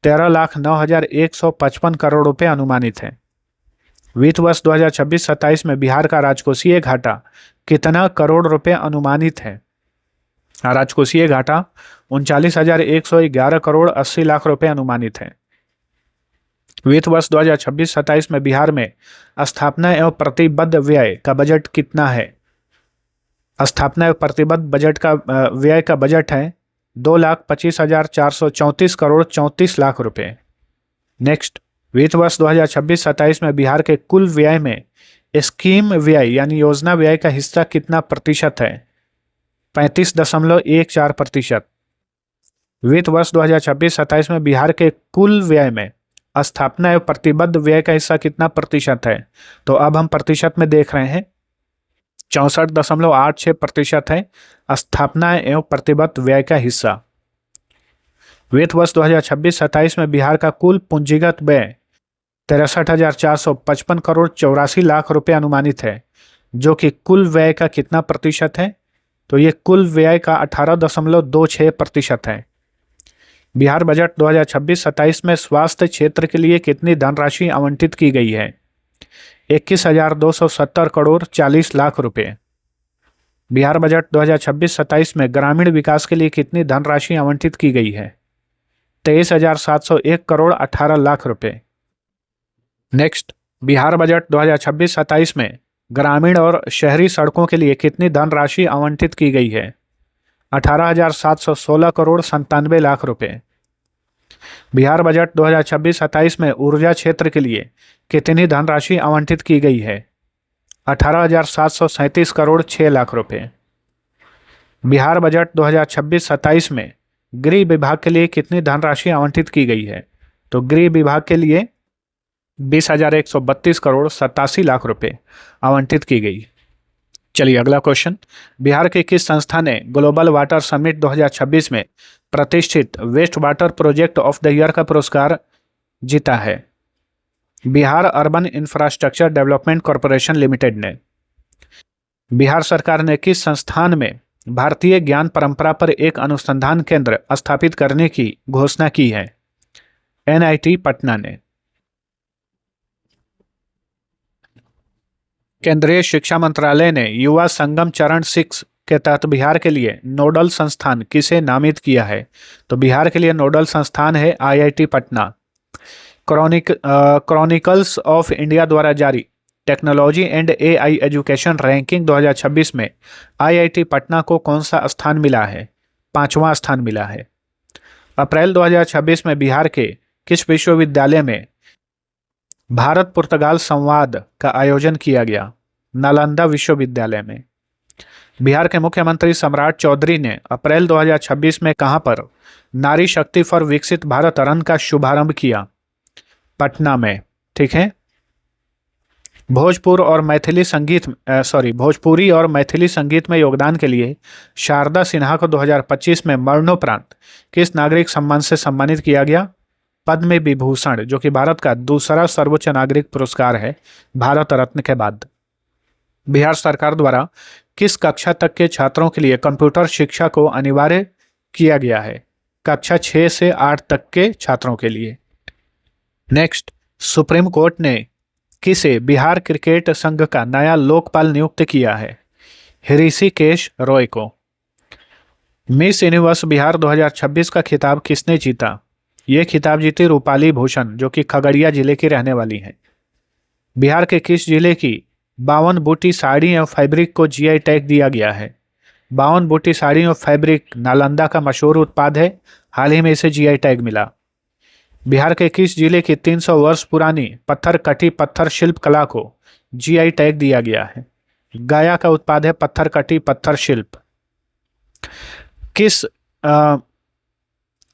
13,09,155 करोड़ रुपए अनुमानित है। वित्त वर्ष 2026-27 में बिहार का राजकोषीय घाटा कितना करोड़ रुपए अनुमानित है? राजकोषीय घाटा 39,111 करोड़ 80 लाख रुपए अनुमानित है। वित्त वर्ष 2026-27 में बिहार में स्थापना एवं प्रतिबद्ध व्यय का बजट कितना है? स्थापना एवं प्रतिबद्ध बजट का व्यय का बजट है 2,25,434 करोड़ 34 लाख रुपए। नेक्स्ट, वित्त वर्ष 2026-27 में बिहार के कुल व्यय में स्कीम व्यय यानी योजना व्यय का हिस्सा कितना प्रतिशत है? 35.14%। वित्त वर्ष 2026-27 में बिहार के कुल व्यय में स्थापना एवं प्रतिबद्ध व्यय का हिस्सा कितना प्रतिशत है? तो अब हम प्रतिशत में देख रहे हैं, 64.86% है स्थापना एवं प्रतिबद्ध व्यय का हिस्सा। वित्त वर्ष 2026-27 में बिहार का कुल पूंजीगत व्यय 63,455 करोड़ 84 लाख रुपए अनुमानित है, जो कि कुल व्यय का कितना प्रतिशत है? तो ये कुल व्यय का 18.26% है। बिहार बजट 2026-27 में स्वास्थ्य क्षेत्र के लिए कितनी धनराशि आवंटित की गई है? 21,270 करोड़ 40 लाख रुपए। बिहार बजट 2026-27 में ग्रामीण विकास के लिए कितनी धनराशि आवंटित की गई है? 23,701 करोड़ 18 लाख रुपए। नेक्स्ट, बिहार बजट 2026-27 में ग्रामीण और शहरी सड़कों के लिए कितनी धनराशि आवंटित की गई है? 18,716 करोड़ 97 लाख रुपए। बिहार बजट 2026-27 में ऊर्जा क्षेत्र के लिए कितनी धनराशि आवंटित की गई है? 18,737 करोड़ 6 लाख रुपए। बिहार बजट 2026-27 में गृह विभाग के लिए कितनी धनराशि आवंटित की गई है? तो गृह विभाग के लिए 20,132 करोड़ 87 लाख रुपए आवंटित की गई। चलिए अगला क्वेश्चन, बिहार के किस संस्था ने ग्लोबल वाटर समिट 2026 में प्रतिष्ठित waste water project of the year का पुरस्कार जीता है? Bihar urban infrastructure development corporation limited ने। बिहार सरकार ने किस संस्थान में भारतीय ज्ञान परंपरा पर एक अनुसंधान केंद्र स्थापित करने की घोषणा की है? एनआईटी पटना ने। केंद्रीय शिक्षा मंत्रालय ने युवा संगम चरण 6 के तहत बिहार के लिए नोडल संस्थान किसे नामित किया है? तो बिहार के लिए नोडल संस्थान है IIT Patna. Chronicles of India द्वारा जारी technology and AI education ranking 2026 में आईआईटी पटना को कौन सा स्थान मिला है? 5वां स्थान मिला है। अप्रैल 2026 में बिहार के किस विश्वविद्यालय में भारत पुर्तगाल संवाद का आयोजन किया गया? नालंदा विश्वविद्यालय में। बिहार के मुख्यमंत्री सम्राट चौधरी ने अप्रैल 2026 में कहां पर नारी शक्ति फॉर विकसित भारत रन का शुभारंभ किया? पटना में। ठीक है। भोजपुरी और मैथिली संगीत में योगदान के लिए शारदा सिन्हा को 2025 में मरणोपरांत किस नागरिक सम्मान से सम्मानित किया गया? पद्म विभूषण, जो कि भारत का दूसरा सर्वोच्च नागरिक पुरस्कार है भारत रत्न के बाद। बिहार सरकार द्वारा किस कक्षा तक के छात्रों के लिए कंप्यूटर शिक्षा को अनिवार्य किया गया है? कक्षा 6 से 8 तक के छात्रों के लिए। नेक्स्ट, सुप्रीम कोर्ट ने किसे बिहार क्रिकेट संघ का नया लोकपाल नियुक्त किया है? ऋषिकेश रॉय को। मिस यूनिवर्स बिहार 2026 का खिताब किसने जीता? ये खिताब जीती रूपाली भूषण, जो कि खगड़िया जिले की रहने वाली हैं। बिहार के किस जिले की 52 बूटी साड़ी और फैब्रिक को जीआई टैग दिया गया है? 52 बूटी साड़ी और फैब्रिक नालंदा का मशहूर उत्पाद है, हाल ही में इसे जीआई टैग मिला। बिहार के किस जिले की 300 वर्ष पुरानी पत्थर कटी पत्थर शिल्प कला को जीआई टैग दिया गया है? गया का उत्पाद है पत्थर कटी पत्थर शिल्प। किस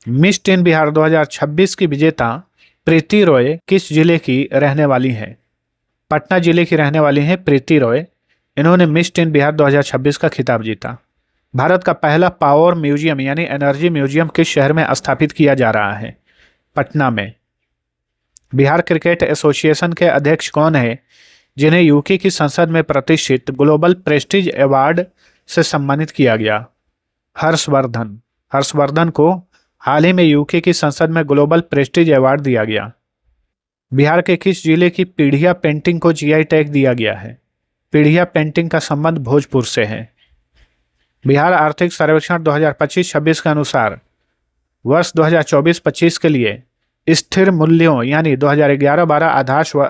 मिस टीन बिहार 2026 की विजेता प्रीति रॉय किस जिले की रहने वाली हैं? पटना जिले की रहने वाली हैं प्रीति रॉय। इन्होंने मिस टीन बिहार 2026 का खिताब जीता। भारत का पहला पावर म्यूजियम यानी एनर्जी म्यूजियम किस शहर में स्थापित किया जा रहा है? पटना में। बिहार क्रिकेट एसोसिएशन के अध्यक्ष कौन है जिन्हें यूके की संसद में प्रतिष्ठित ग्लोबल प्रेस्टीज अवार्ड से सम्मानित किया गया? हर्षवर्धन। हर्षवर्धन को हाल ही में यूके की संसद में ग्लोबल प्रेस्टीज अवार्ड दिया गया। बिहार के किस जिले की पीढ़िया पेंटिंग को जीआई टैग दिया गया है? पीढ़िया पेंटिंग का संबंध भोजपुर से है। बिहार आर्थिक सर्वेक्षण 2025-26 के अनुसार वर्ष 2024-25 के लिए स्थिर मूल्यों यानी 2011-12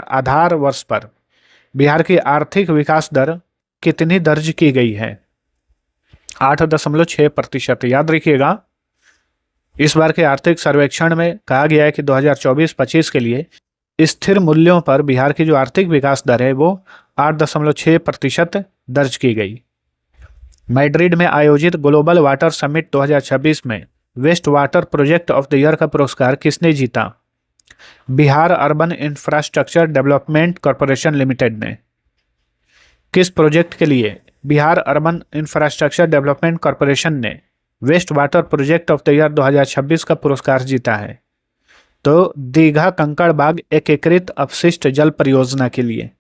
आधार वर्ष पर बिहार की आर्थिक विकास दर कितनी दर्ज की गई है? 8.6%। याद रखिएगा, इस बार के आर्थिक सर्वेक्षण में कहा गया है कि 2024-25 के लिए स्थिर मूल्यों पर बिहार की जो आर्थिक विकास दर है वो 8.6% दर्ज की गई। मैड्रिड में आयोजित ग्लोबल वाटर समिट 2026 में waste water project of the year का पुरस्कार किसने जीता? Bihar urban infrastructure development corporation limited ने। किस प्रोजेक्ट के लिए Bihar urban infrastructure development corporation ने waste water project of the year 2026 का पुरस्कार जीता है? तो दीघा कंकड़बाग एकीकृत अपशिष्ट जल परियोजना के लिए।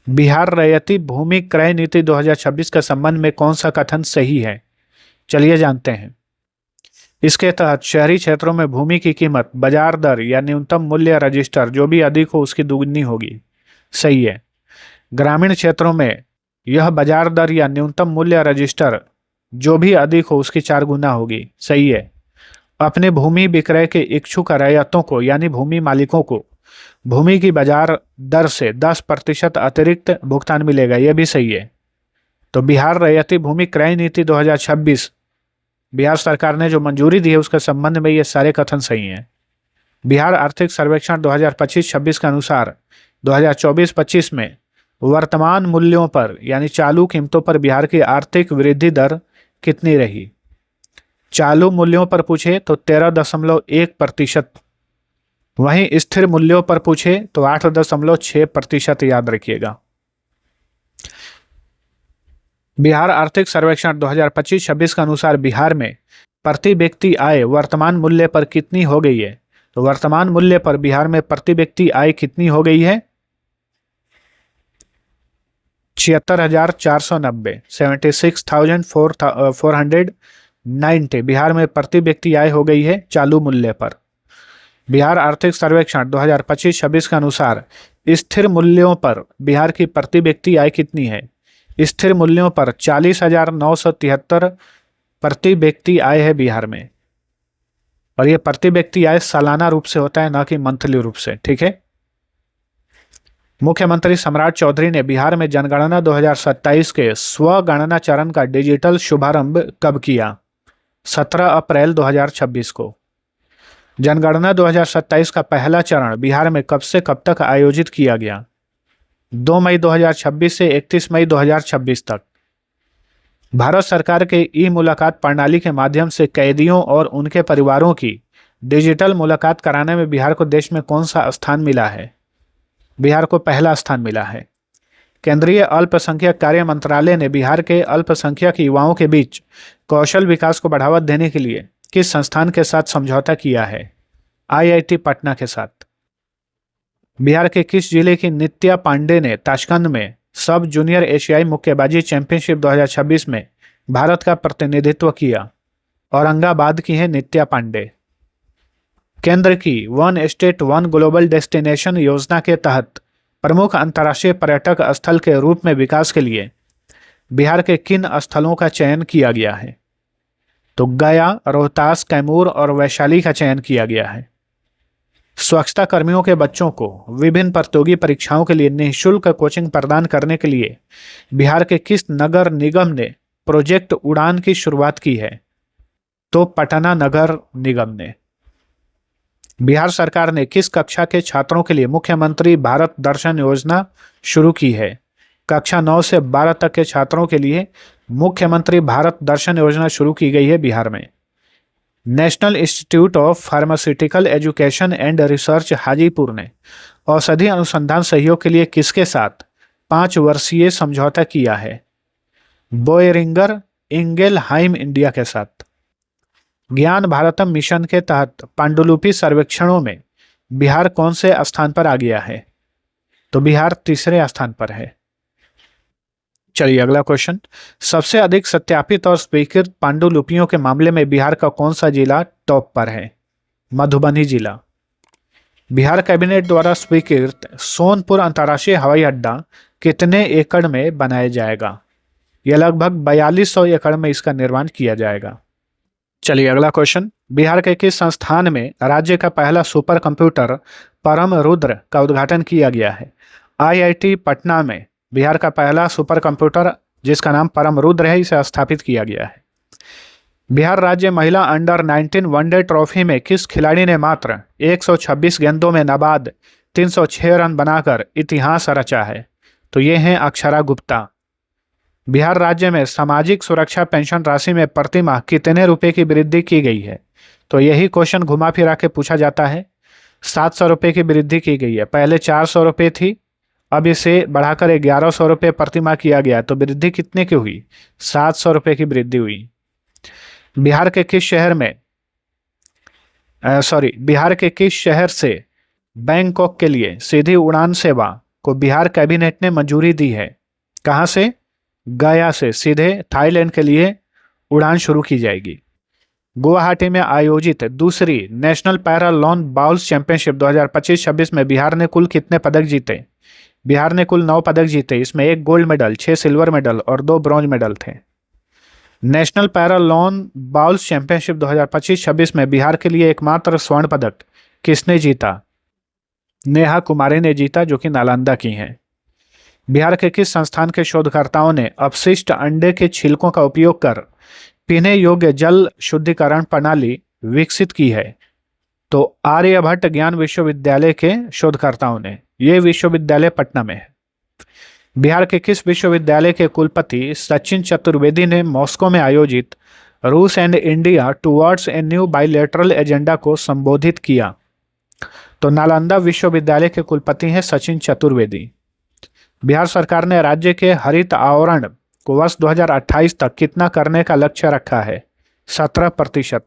बिहार रैयती भूमि क्रय नीति 2026 के संबंध में कौन सा कथन सही है? चलिए जानते हैं। इसके तहत शहरी क्षेत्रों में भूमि की कीमत बाजार दर या न्यूनतम मूल्य रजिस्टर जो भी अधिक हो उसकी दुगनी होगी। सही है। ग्रामीण क्षेत्रों में यह बाजार दर या न्यूनतम मूल्य रजिस्टर जो भी अधिक हो उसकी 4 गुना होगी। सही है। अपने भूमि विक्रय के इच्छुक रैयतों को यानी भूमि मालिकों को भूमि की बाजार दर से 10% अतिरिक्त भुगतान मिलेगा। यह भी सही है। तो बिहार रैयती भूमि क्रय नीति 2026 बिहार सरकार ने जो मंजूरी दी है उसके संबंध में ये सारे कथन सही हैं। बिहार आर्थिक सर्वेक्षण 2025-26 के अनुसार 2024-25 में वर्तमान मूल्यों पर यानी चालू कीमतों पर बिहार की आर्थिक वृद्धि दर कितनी रही? चालू मूल्यों पर पूछे तो 13.1%, वहीं स्थिर मूल्यों पर पूछे तो 8.6%। याद रखिएगा। बिहार आर्थिक सर्वेक्षण 2025-26 के अनुसार बिहार में प्रति व्यक्ति आय वर्तमान मूल्य पर कितनी हो गई है? तो वर्तमान मूल्य पर बिहार में प्रति व्यक्ति आय कितनी हो गई है? 76,490 76,490 बिहार में प्रति व्यक्ति आय हो गई है चालू मूल्य पर। बिहार आर्थिक सर्वेक्षण 2025-26 के अनुसार स्थिर मूल्यों पर बिहार की प्रति व्यक्ति आय कितनी है? स्थिर मूल्यों पर 40,973 प्रति व्यक्ति आय है बिहार में। और ये प्रति व्यक्ति आय सालाना रूप से होता है, ना कि मंथली रूप से। ठीक है। मुख्यमंत्री सम्राट चौधरी ने बिहार में जनगणना 2027 के स्वगणना चरण का डिजिटल शुभारंभ कब किया? 17 अप्रैल 2026 को। जनगणना 2027 का पहला चरण बिहार में कब से कब तक आयोजित किया गया? 2 मई 2026 से 31 मई 2026 तक। भारत सरकार के ई मुलाकात प्रणाली के माध्यम से कैदियों और उनके परिवारों की डिजिटल मुलाकात कराने में बिहार को देश में कौन सा स्थान मिला है? बिहार को पहला स्थान मिला है। केंद्रीय अल्पसंख्यक कार्य मंत्रालय ने बिहार के अल्पसंख्यक युवाओं के बीच कौशल विकास को बढ़ावा देने के लिए किस संस्थान के साथ समझौता किया है? आईआईटी पटना के साथ। बिहार के किस जिले की नित्या पांडे ने ताशकंद में सब जूनियर एशियाई मुक्केबाजी चैंपियनशिप 2026 में भारत का प्रतिनिधित्व किया? औरंगाबाद की है नित्या पांडे। केंद्र की one state one global destination योजना के तहत प्रमुख अंतर्राष्ट्रीय पर्यटक स्थल के रूप में विकास के लिए बिहार के किन स्थलों का चयन किया गया है? तो गया, रोहतास, कैमूर और वैशाली का चयन किया गया है। स्वच्छता कर्मियों के बच्चों को विभिन्न प्रतियोगी परीक्षाओं के लिए निःशुल्क कोचिंग प्रदान करने के लिए बिहार के किस नगर निगम ने प्रोजेक्ट उड़ान की शुरुआत की है? तो पटना नगर निगम ने। बिहार सरकार ने किस कक्षा के छात्रों के लिए मुख्यमंत्री भारत दर्शन योजना शुरू की है? कक्षा 9 से 12 तक के छात्रों के लिए मुख्यमंत्री भारत दर्शन योजना शुरू की गई है बिहार में। National institute of pharmaceutical education and research Hajipur ने औषधि अनुसंधान सहयोग के लिए किसके साथ 5 वर्षीय समझौता किया है? बोएरिंगर इंगेलहाइम इंडिया के साथ। ज्ञान भारतम मिशन के तहत पांडुलिपि सर्वेक्षणों में बिहार कौन से स्थान पर आ गया है? तो बिहार तीसरे स्थान पर है। चलिए अगला क्वेश्चन। सबसे अधिक सत्यापित और स्वीकृत पांडुलिपियों के मामले में बिहार का कौन सा जिला टॉप पर है? मधुबनी जिला। बिहार कैबिनेट द्वारा स्वीकृत सोनपुर अंतर्राष्ट्रीय हवाई अड्डा कितने एकड़ में बनाया जाएगा? यह लगभग 4200 एकड़ में इसका निर्माण किया जाएगा। चलिए अगला क्वेश्चन। बिहार के किस संस्थान में राज्य का पहला सुपर कंप्यूटर परम रुद्र का उद्घाटन किया गया है? आईआईटी पटना में बिहार का पहला सुपर कंप्यूटर जिसका नाम परम रुद्र है, इसे स्थापित किया गया है। बिहार राज्य महिला अंडर 19 वनडे ट्रॉफी में किस खिलाड़ी ने मात्र 126 गेंदों में नाबाद 306 रन बनाकर इतिहास रचा है? तो ये हैं अक्षरा गुप्ता। बिहार राज्य में सामाजिक सुरक्षा पेंशन राशि में प्रतिमाह कितने रुपए की वृद्धि की गई है? तो यही क्वेश्चन घुमा फिरा के पूछा जाता है। 700 रुपये की वृद्धि की गई है। पहले 400 रुपये थी, अब इसे बढ़ाकर 1100 रुपये प्रतिमाह किया गया। तो वृद्धि कितने की हुई? 700 रुपये की वृद्धि हुई। बिहार के किस शहर से बैंकॉक के लिए सीधी उड़ान सेवा को बिहार कैबिनेट ने मंजूरी दी है? कहाँ से? गया से सीधे थाईलैंड के लिए उड़ान शुरू की जाएगी। गुवाहाटी में आयोजित दूसरी national para lawn bowls championship 2025-26 में बिहार ने कुल कितने पदक जीते? बिहार ने कुल 9 पदक जीते। इसमें 1 गोल्ड मेडल, 6 सिल्वर मेडल और 2 ब्रॉन्ज मेडल थे। National para lawn bowls championship 2025-26 में बिहार के लिए एकमात्र स्वर्ण पदक किसने जीता? नेहा कुमारी ने जीता, जो कि नालंदा की हैं। बिहार के किस संस्थान के शोधकर्ताओं ने अपशिष्ट अंडे के छिलकों का उपयोग कर पीने योग्य जल शुद्धिकरण प्रणाली विकसित की है? तो आर्यभट्ट ज्ञान विश्वविद्यालय के शोधकर्ताओं ने। यह विश्वविद्यालय पटना में है। बिहार के किस विश्वविद्यालय के कुलपति सचिन चतुर्वेदी ने मॉस्को में आयोजित रूस and India towards a new bilateral agenda को संबोधित किया? तो नालंदा विश्वविद्यालय के कुलपति हैं सचिन चतुर्वेदी। बिहार सरकार ने राज्य के हरित आवरण को वर्ष 2028 तक कितना करने का लक्ष्य रखा है? 17%।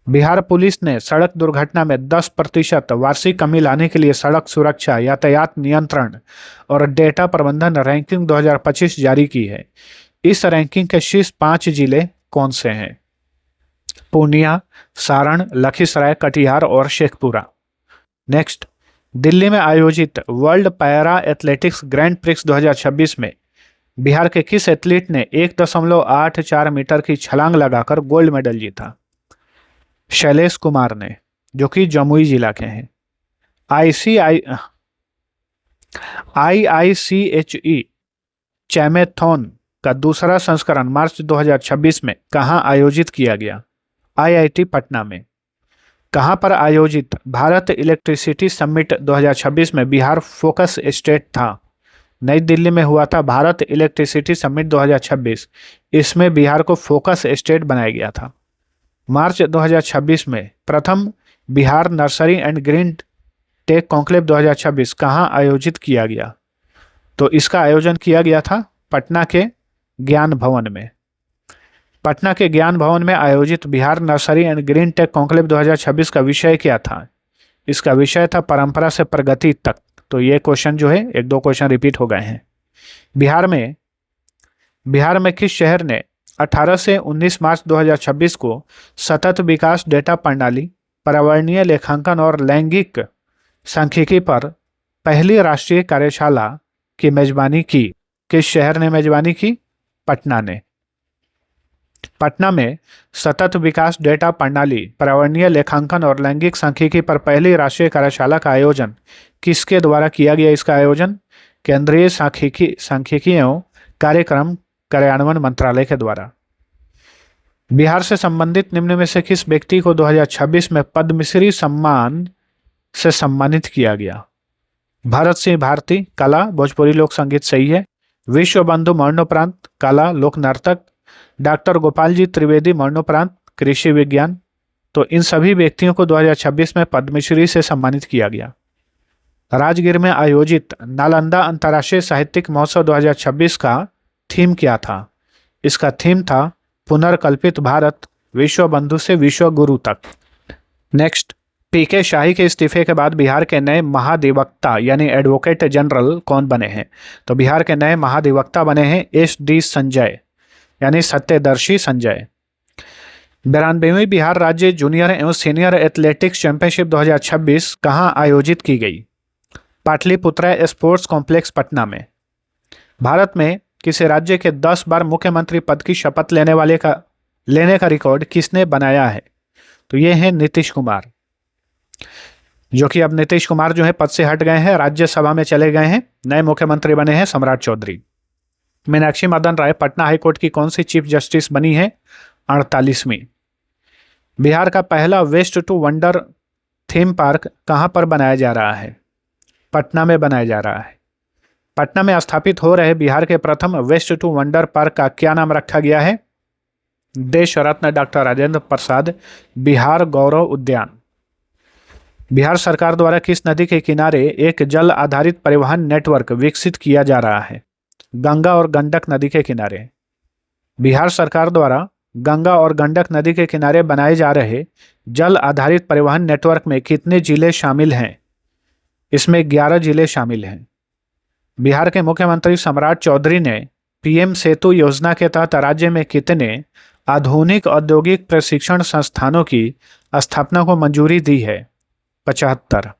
बिहार पुलिस ने सड़क दुर्घटना में 10% वार्षिक कमी लाने के लिए सड़क सुरक्षा, यातायात नियंत्रण और डेटा प्रबंधन रैंकिंग 2025 जारी की है। इस रैंकिंग के शीर्ष 5 जिले कौन से हैं? पूर्णिया, सारण, लखीसराय, कटिहार और शेखपुरा। नेक्स्ट, दिल्ली में आयोजित world para athletics grand prix 2026 में बिहार के किस एथलीट ने 1.84 मीटर की छलांग लगाकर गोल्ड मेडल जीता? शैलेश कुमार ने, जो कि जमुई जिला के हैं। IICHE चैमेथॉन का दूसरा संस्करण मार्च 2026 में कहाँ आयोजित किया गया? IIT पटना में। कहाँ पर आयोजित भारत इलेक्ट्रिसिटी समिट 2026 में बिहार फोकस स्टेट था? नई दिल्ली में हुआ था भारत इलेक्ट्रिसिटी समिट 2026। इसमें बिहार को फोकस स्टेट बनाया गया था। मार्च 2026 में प्रथम Bihar nursery and green tech conclave 2026 कहाँ आयोजित किया गया? तो इसका आयोजन किया गया था पटना के ज्ञान भवन में। पटना के ज्ञान भवन में आयोजित Bihar nursery and green tech conclave 2026 का विषय क्या था? इसका विषय था परंपरा से प्रगति तक। तो ये क्वेश्चन जो है 1-2 क्वेश्चन रिपीट हो गए हैं। बिहार में किस शहर ने 18 से 19 मार्च 2026 को सतत विकास डेटा प्रणाली, पर्यावरणीय लेखांकन और लैंगिक सांख्यिकी पर पहली राष्ट्रीय कार्यशाला की मेजबानी की? किस शहर ने मेजबानी की? पटना ने। पटना में सतत विकास डेटा प्रणाली, पर्यावरणीय लेखांकन और लैंगिक सांख्यिकी पर पहली राष्ट्रीय कार्यशाला का आयोजन किसके द्वारा किया गया? इसका आयोजन केंद्रीय सांख्यिकी एवं कार्यक्रम कार्यान्वयन मंत्रालय के द्वारा। बिहार से संबंधित निम्न में से किस व्यक्ति को 2026 में पद्मश्री सम्मान से सम्मानित किया गया? भरत सिंह भारती, कला, भोजपुरी लोक संगीत सही है। विश्व बंधु मरणोपरांत, कला, लोक नर्तक। डॉक्टर गोपाल जी त्रिवेदी मरणोपरांत, कृषि विज्ञान। तो इन सभी व्यक्तियों को 2026 में पद्मश्री से सम्मानित किया गया। राजगीर में आयोजित नालंदा अंतर्राष्ट्रीय साहित्यिक महोत्सव 2026 का थीम क्या था? इसका थीम था पुनर्कल्पित भारत, विश्व बंधु से विश्व गुरु तक। नेक्स्ट, पीके शाही के इस्तीफे के बाद बिहार के नए महाधिवक्ता यानी एडवोकेट जनरल कौन बने हैं? तो बिहार के नए महाधिवक्ता बने हैं SD संजय यानी सत्यदर्शी संजय। 92वीं बिहार राज्य जूनियर एवं सीनियर एथलेटिक्स चैंपियनशिप 2026 कहाँ आयोजित की गई? पाटलिपुत्रा स्पोर्ट्स कॉम्प्लेक्स पटना में। भारत में किसी राज्य के 10 बार मुख्यमंत्री पद की शपथ लेने का रिकॉर्ड किसने बनाया है? तो ये है नीतीश कुमार, जो कि अब नीतीश कुमार जो है पद से हट गए हैं, राज्यसभा में चले गए हैं। नए मुख्यमंत्री बने हैं सम्राट चौधरी। मीनाक्षी मदन राय पटना हाईकोर्ट की कौन सी चीफ जस्टिस बनी है? 48वीं। बिहार का पहला waste to wonder theme park कहां पर बनाया जा रहा है? पटना में बनाया जा रहा है। पटना में स्थापित हो रहे बिहार के प्रथम वेस्ट टू वंडर पार्क का क्या नाम रखा गया है? देश रत्न डॉक्टर राजेंद्र प्रसाद बिहार गौरव उद्यान। बिहार सरकार द्वारा किस नदी के किनारे एक जल आधारित परिवहन नेटवर्क विकसित किया जा रहा है? गंगा और गंडक नदी के किनारे। बिहार सरकार द्वारा गंगा और गंडक नदी के किनारे बनाए जा रहे जल आधारित परिवहन नेटवर्क में कितने जिले शामिल हैं? इसमें 11 जिले शामिल हैं। बिहार के मुख्यमंत्री सम्राट चौधरी ने PM सेतु योजना के तहत राज्य में कितने आधुनिक औद्योगिक प्रशिक्षण संस्थानों की स्थापना को मंजूरी दी है? 75।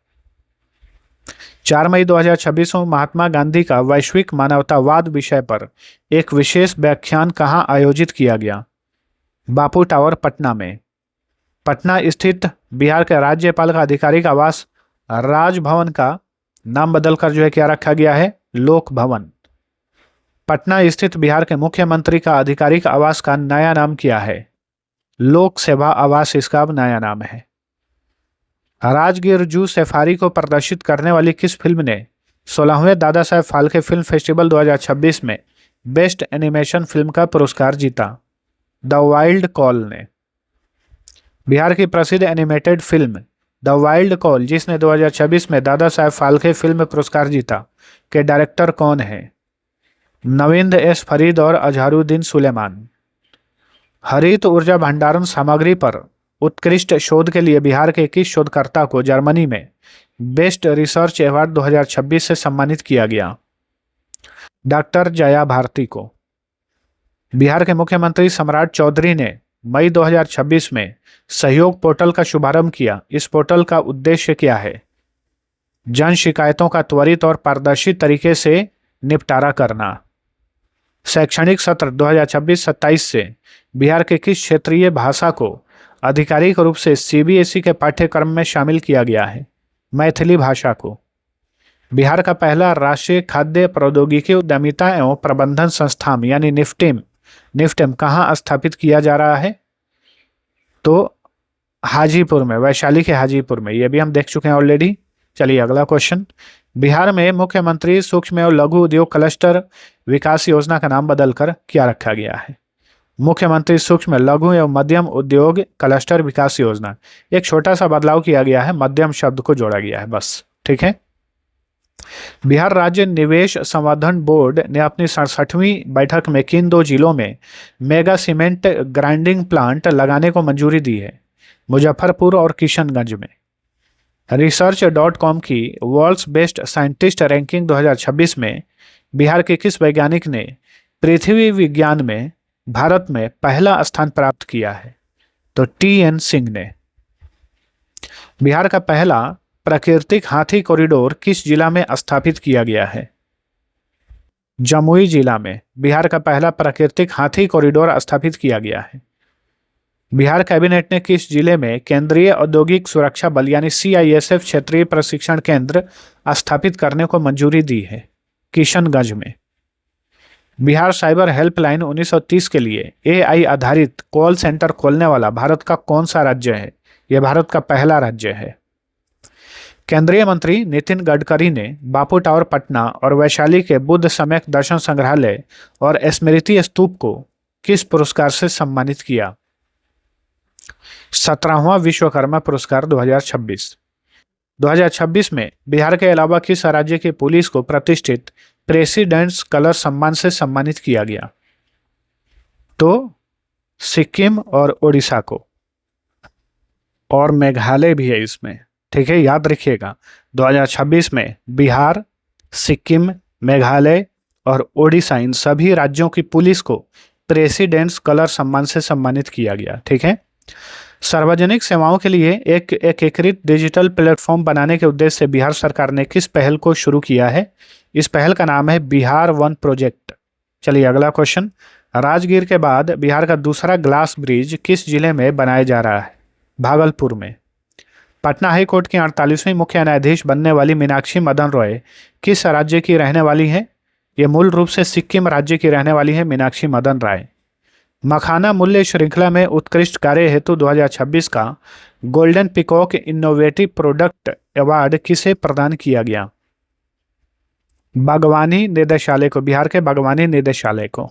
4 मई 2026 को महात्मा गांधी का वैश्विक मानवतावाद विषय पर एक विशेष व्याख्यान कहाँ आयोजित किया गया? बापू टावर पटना में। पटना स्थित बिहार के राज्यपाल का आधिकारिक आवास राजभवन का नाम बदलकर जो है क्या रखा गया है? लोक भवन। पटना स्थित बिहार के मुख्यमंत्री का आधिकारिक आवास का नया नाम क्या है? लोक सेवा आवास इसका अब नया नाम है। राजगीर जू सफारी को प्रदर्शित करने वाली किस फिल्म ने 16वें दादा साहेब फाल्के फिल्म फेस्टिवल 2026 में बेस्ट एनिमेशन फिल्म का पुरस्कार जीता? द वाइल्ड कॉल ने। बिहार की प्रसिद्ध animated film the wild call, जिसने 2026 में दादा साहेब फाल्के फिल्म पुरस्कार जीता, के डायरेक्टर कौन है? नविंद S फरीद और अजहरुद्दीन सुलेमान। हरित ऊर्जा भंडारण सामग्री पर उत्कृष्ट शोध के लिए बिहार के किस शोधकर्ता को जर्मनी में बेस्ट रिसर्च अवार्ड 2026 से सम्मानित किया गया? डॉक्टर जया भारती को। बिहार के मुख्यमंत्री सम्राट चौधरी ने मई 2026 में सहयोग पोर्टल का शुभारंभ किया। इस पोर्टल का उद्देश्य क्या है? जन शिकायतों का त्वरित और पारदर्शी तरीके से निपटारा करना। शैक्षणिक सत्र 2026-27 से बिहार के किस क्षेत्रीय भाषा को आधिकारिक रूप से CBSE के पाठ्यक्रम में शामिल किया गया है? मैथिली भाषा को। बिहार का पहला राष्ट्रीय खाद्य प्रौद्योगिकी उद्यमिता एवं प्रबंधन संस्थान यानी निफ्टेम कहाँ स्थापित किया जा रहा है? तो हाजीपुर में, वैशाली के हाजीपुर में। ये भी हम देख चुके हैं ऑलरेडी। चलिए अगला क्वेश्चन। बिहार में मुख्यमंत्री सूक्ष्म एवं लघु उद्योग क्लस्टर विकास योजना का नाम बदलकर क्या रखा गया है? मुख्यमंत्री सूक्ष्म लघु एवं मध्यम उद्योग क्लस्टर विकास योजना। एक छोटा सा बदलाव किया गया है, मध्यम शब्द को जोड़ा गया है बस, ठीक है। बिहार राज्य निवेश संवर्धन बोर्ड ने अपनी 67वीं बैठक में किन 2 जिलों में मेगा सीमेंट ग्राइंडिंग प्लांट लगाने को मंजूरी दी है? मुजफ्फरपुर और किशनगंज में। research.com की वर्ल्ड्स बेस्ट साइंटिस्ट रैंकिंग 2026 में बिहार के किस वैज्ञानिक ने पृथ्वी विज्ञान में भारत में पहला स्थान प्राप्त किया है? तो TN सिंह ने। बिहार का पहला प्राकृतिक हाथी कॉरिडोर किस जिला में स्थापित किया गया है? जमुई जिला में बिहार का पहला प्राकृतिक हाथी कॉरिडोर स्थापित किया गया है। बिहार कैबिनेट ने किस जिले में केंद्रीय औद्योगिक सुरक्षा बल यानी CISF क्षेत्रीय प्रशिक्षण केंद्र स्थापित करने को मंजूरी दी है? किशनगंज में। बिहार साइबर हेल्पलाइन 1930 के लिए AI आधारित कॉल सेंटर खोलने वाला भारत का कौन सा राज्य है? यह भारत का पहला राज्य है। केंद्रीय मंत्री नितिन गडकरी ने बापू टावर पटना और वैशाली के बुद्ध सम्यक दर्शन संग्रहालय और स्मृति स्तूप को किस पुरस्कार से सम्मानित किया? 17वां विश्वकर्मा पुरस्कार 2026। 2026 में बिहार के अलावा किस राज्य की पुलिस को प्रतिष्ठित प्रेसिडेंट्स कलर सम्मान से सम्मानित किया गया? तो सिक्किम और ओडिशा को, और मेघालय भी है इसमें। ठीक है, याद रखिएगा 2026 में बिहार, सिक्किम, मेघालय और ओडिशा इन सभी राज्यों की पुलिस को प्रेसिडेंट्स कलर सम्मान से सम्मानित किया गया। ठीक है। सार्वजनिक सेवाओं के लिए एक एकीकृत डिजिटल प्लेटफॉर्म बनाने के उद्देश्य से बिहार सरकार ने किस पहल को शुरू किया है? इस पहल का नाम है बिहार वन प्रोजेक्ट। चलिए अगला क्वेश्चन। राजगीर के बाद बिहार का दूसरा ग्लास ब्रिज किस जिले में बनाया जा रहा है? भागलपुर में। पटना हाई कोर्ट की 48वीं मुख्य न्यायाधीश बनने वाली मीनाक्षी मदन रॉय किस राज्य की रहने वाली है? ये मूल रूप से सिक्किम राज्य की रहने वाली है मीनाक्षी मदन राय। मखाना मूल्य श्रृंखला में उत्कृष्ट कार्य हेतु 2026 का golden peacock innovative product award किसे प्रदान किया गया? बागवानी निदेशालय को, बिहार के बागवानी निदेशालय को।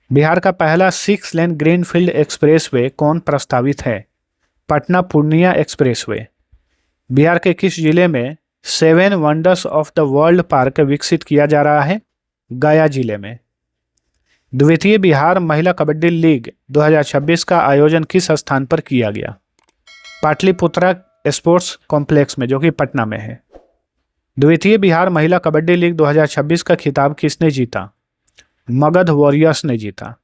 बिहार का पहला 6 लेन ग्रीनफील्ड एक्सप्रेसवे कौन प्रस्तावित है? पटना पूर्णिया एक्सप्रेसवे। बिहार के किस जिले में 7 wonders of the world park विकसित किया जा रहा है? गया जिले में। द्वितीय बिहार महिला कबड्डी लीग 2026 का आयोजन किस स्थान पर किया गया? पाटलिपुत्रा स्पोर्ट्स कॉम्प्लेक्स में, जो कि पटना में है। द्वितीय बिहार महिला कबड्डी लीग 2026 का खिताब किसने जीता? मगध वॉरियर्स ने जीता।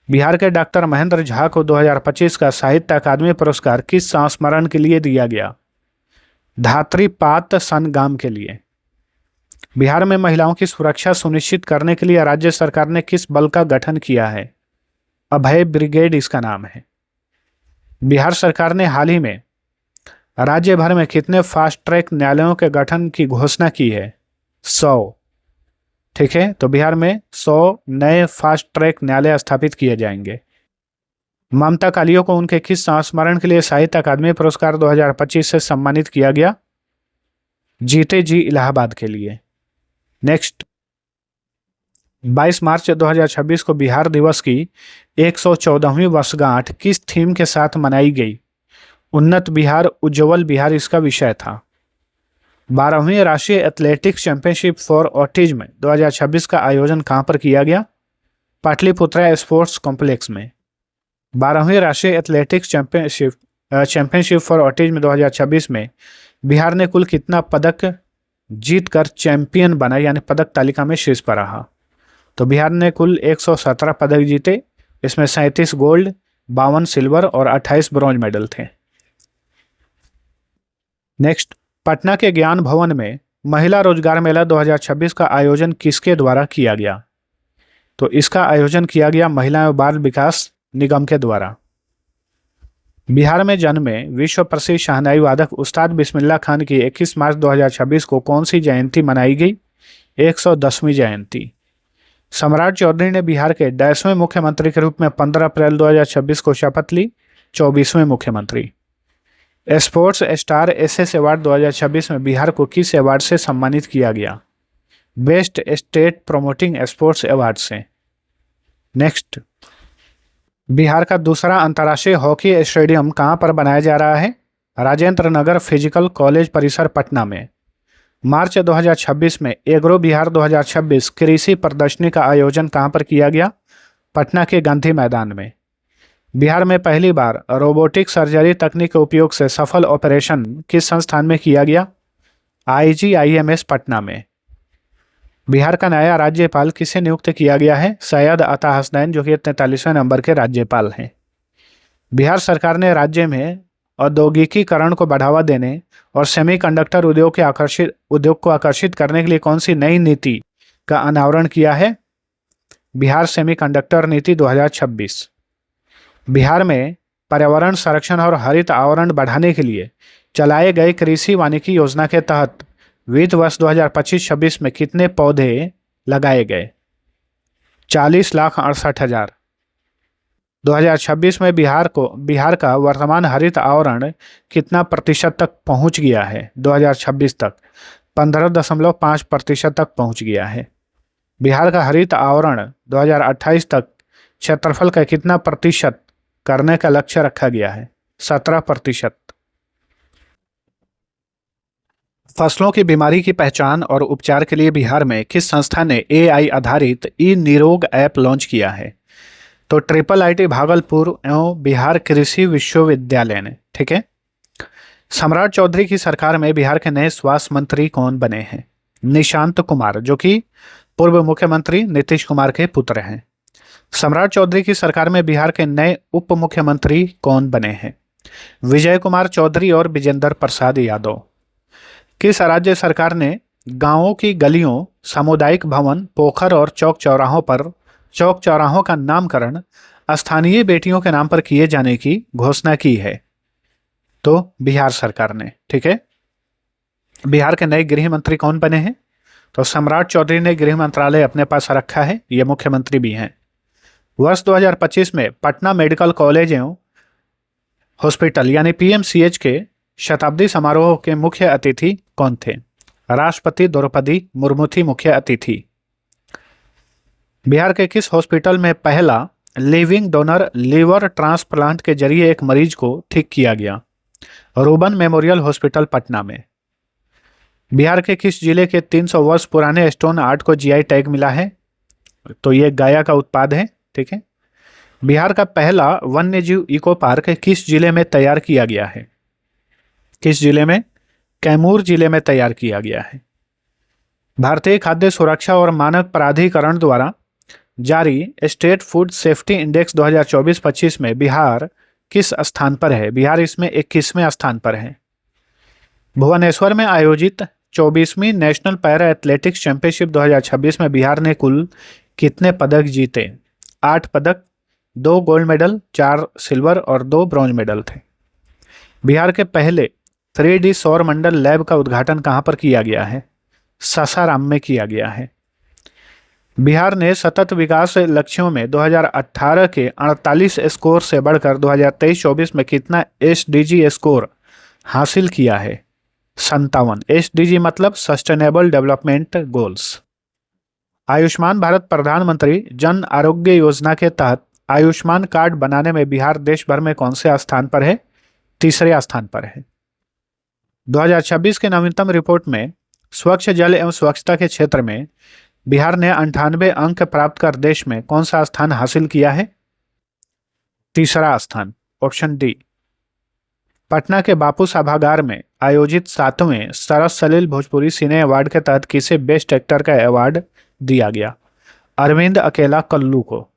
बिहार के डॉक्टर महेंद्र झा को 2025 का साहित्य अकादमी पुरस्कार किस संस्मरण के लिए दिया गया? धात्रीपात संग्राम के लिए। बिहार में महिलाओं की सुरक्षा सुनिश्चित करने के लिए राज्य सरकार ने किस बल का गठन किया है? अभय ब्रिगेड इसका नाम है। बिहार सरकार ने हाल ही में राज्य भर में कितने फास्ट ट्रैक न्यायालयों के गठन की घोषणा की है? 100। ठीक है, तो बिहार में 100 नए फास्ट ट्रैक न्यायालय स्थापित किए जाएंगे। ममता कालियो को उनके किस संस्मरण के लिए साहित्य अकादमी पुरस्कार 2025 से सम्मानित किया गया? जीते जी इलाहाबाद के लिए। नेक्स्ट, 22 मार्च 2026 को बिहार दिवस की 114वीं वर्षगांठ किस थीम के साथ मनाई गई? उन्नत बिहार, उज्जवल बिहार इसका विषय था। 12वीं राष्ट्रीय एथलेटिक्स चैंपियनशिप फॉर ऑटिज्म 2026 का आयोजन कहां पर किया गया? पाटलिपुत्रा स्पोर्ट्स कॉम्प्लेक्स में। 12वीं राष्ट्रीय एथलेटिक्स चैंपियनशिप फॉर ऑटिज्म 2026 में बिहार ने कुल कितना पदक जीतकर चैंपियन बना, यानी पदक तालिका में शीर्ष पर रहा? तो बिहार ने कुल 117 पदक जीते। इसमें 37 गोल्ड, 52 सिल्वर और 28 ब्रॉन्ज मेडल थे। नेक्स्ट, पटना के ज्ञान भवन में महिला रोजगार मेला 2026 का आयोजन किसके द्वारा किया गया? तो इसका आयोजन किया गया महिला एवं बाल विकास निगम के द्वारा। बिहार में जन्मे विश्व प्रसिद्ध शहनाई वादक उस्ताद बिस्मिल्लाह खान की 21 मार्च 2026 को कौन सी जयंती मनाई गई? 110वीं जयंती। सम्राट चौधरी ने बिहार के 10वें मुख्यमंत्री के रूप में 15 अप्रैल 2026 को शपथ ली, 24वें मुख्यमंत्री। स्पोर्ट्स स्टार SS अवार्ड 2026 में बिहार को किस अवार्ड से सम्मानित किया गया? Best state promoting sports award से। नेक्स्ट, बिहार का दूसरा अंतर्राष्ट्रीय हॉकी स्टेडियम कहां पर बनाया जा रहा है? राजेंद्र नगर फिजिकल कॉलेज परिसर पटना में। मार्च 2026 में एग्रो बिहार 2026 कृषि प्रदर्शनी का आयोजन कहां पर किया गया? पटना के गांधी मैदान में। बिहार में पहली बार रोबोटिक सर्जरी तकनीक के उपयोग से सफल ऑपरेशन किस संस्थान में किया गया? IGIMS पटना में। बिहार का नया राज्यपाल किसे नियुक्त किया गया है? सैयद अता हसनैन, जो कि 43वें नंबर के राज्यपाल हैं। बिहार सरकार ने राज्य में औद्योगिकीकरण को बढ़ावा देने और सेमीकंडक्टर उद्योग को आकर्षित करने के लिए कौन सी नई नीति का अनावरण किया है? बिहार सेमीकंडक्टर नीति 2026। बिहार में पर्यावरण संरक्षण और हरित आवरण बढ़ाने के लिए चलाए गए कृषि वानिकी योजना के तहत वित्त वर्ष 2025-26 में कितने पौधे लगाए गए? 40,68,000। 2026 में बिहार का वर्तमान हरित आवरण कितना प्रतिशत तक पहुंच गया है? 2026 तक 15.5% तक पहुंच गया है। बिहार का हरित आवरण 2028 तक क्षेत्रफल का कितना प्रतिशत करने का लक्ष्य रखा गया है? 17%। फसलों की बीमारी की पहचान और उपचार के लिए बिहार में किस संस्था ने AI आधारित ई निरोग ऐप लॉन्च किया है? तो IIIT भागलपुर एवं बिहार कृषि विश्वविद्यालय ने। ठीक है। सम्राट चौधरी की सरकार में बिहार के नए स्वास्थ्य मंत्री कौन बने हैं? निशांत कुमार, जो कि पूर्व मुख्यमंत्री नीतीश कुमार के पुत्र हैं। सम्राट चौधरी की सरकार में बिहार के नए उप मुख्यमंत्री कौन बने हैं? विजय कुमार चौधरी और विजेंद्र प्रसाद यादव। किस राज्य सरकार ने गांवों की गलियों, सामुदायिक भवन, पोखर और चौक चौराहों का नामकरण स्थानीय बेटियों के नाम पर किए जाने की घोषणा की है? तो बिहार सरकार ने। ठीक है। बिहार के नए गृह मंत्री कौन बने हैं? तो सम्राट चौधरी ने गृह मंत्रालय अपने पास रखा है, ये मुख्यमंत्री भी हैं। वर्ष 2025 में पटना मेडिकल कॉलेज एवं हॉस्पिटल यानी PMCH के शताब्दी समारोह के मुख्य अतिथि कौन थे? राष्ट्रपति द्रौपदी मुर्मू थी मुख्य अतिथि। बिहार के किस हॉस्पिटल में पहला लिविंग डोनर लीवर ट्रांसप्लांट के जरिए एक मरीज को ठीक किया गया? रूबन मेमोरियल हॉस्पिटल पटना में। बिहार के किस जिले के 300 वर्ष पुराने स्टोन आर्ट को GI टैग मिला है? तो ये गया का उत्पाद है। ठीक है। बिहार का पहला वन्यजीव इको पार्क किस जिले में तैयार किया गया है? किस जिले में? कैमूर जिले में तैयार किया गया है। भारतीय खाद्य सुरक्षा और मानक प्राधिकरण द्वारा जारी स्टेट फूड सेफ्टी इंडेक्स 2024-25 में बिहार किस स्थान पर है? बिहार इसमें 21वें स्थान पर है। भुवनेश्वर में आयोजित 24वीं नेशनल पैरा एथलेटिक्स चैंपियनशिप 2026 में बिहार ने कुल कितने पदक जीते? 8 पदक, 2 गोल्ड मेडल, 4 सिल्वर और 2 ब्रॉन्ज मेडल थे। बिहार के पहले 3D सौर मंडल लैब का उद्घाटन कहाँ पर किया गया है? सासाराम में किया गया है। बिहार ने सतत विकास लक्ष्यों में 2018 के 48 स्कोर से बढ़कर 2023-24 में कितना SDG स्कोर हासिल किया है? 57। SDG मतलब sustainable development goals. Ayushman Bharat प्रधानमंत्री जन आरोग्य योजना के तहत आयुष्मान कार्ड बनाने में बिहार देश भर में कौन से स्थान पर है? 3रे स्थान पर है। 2026 के नवीनतम रिपोर्ट में स्वच्छ जल एवं स्वच्छता के क्षेत्र में बिहार ने 98 अंक प्राप्त कर देश में कौन सा स्थान हासिल किया है? 3रा स्थान, ऑप्शन डी। पटना के बापू सभागार में आयोजित 7वें सरस सलील भोजपुरी सिने अवार्ड के तहत किसे बेस्ट एक्टर का अवार्ड दिया गया? अरविंद अकेला कल्लू को।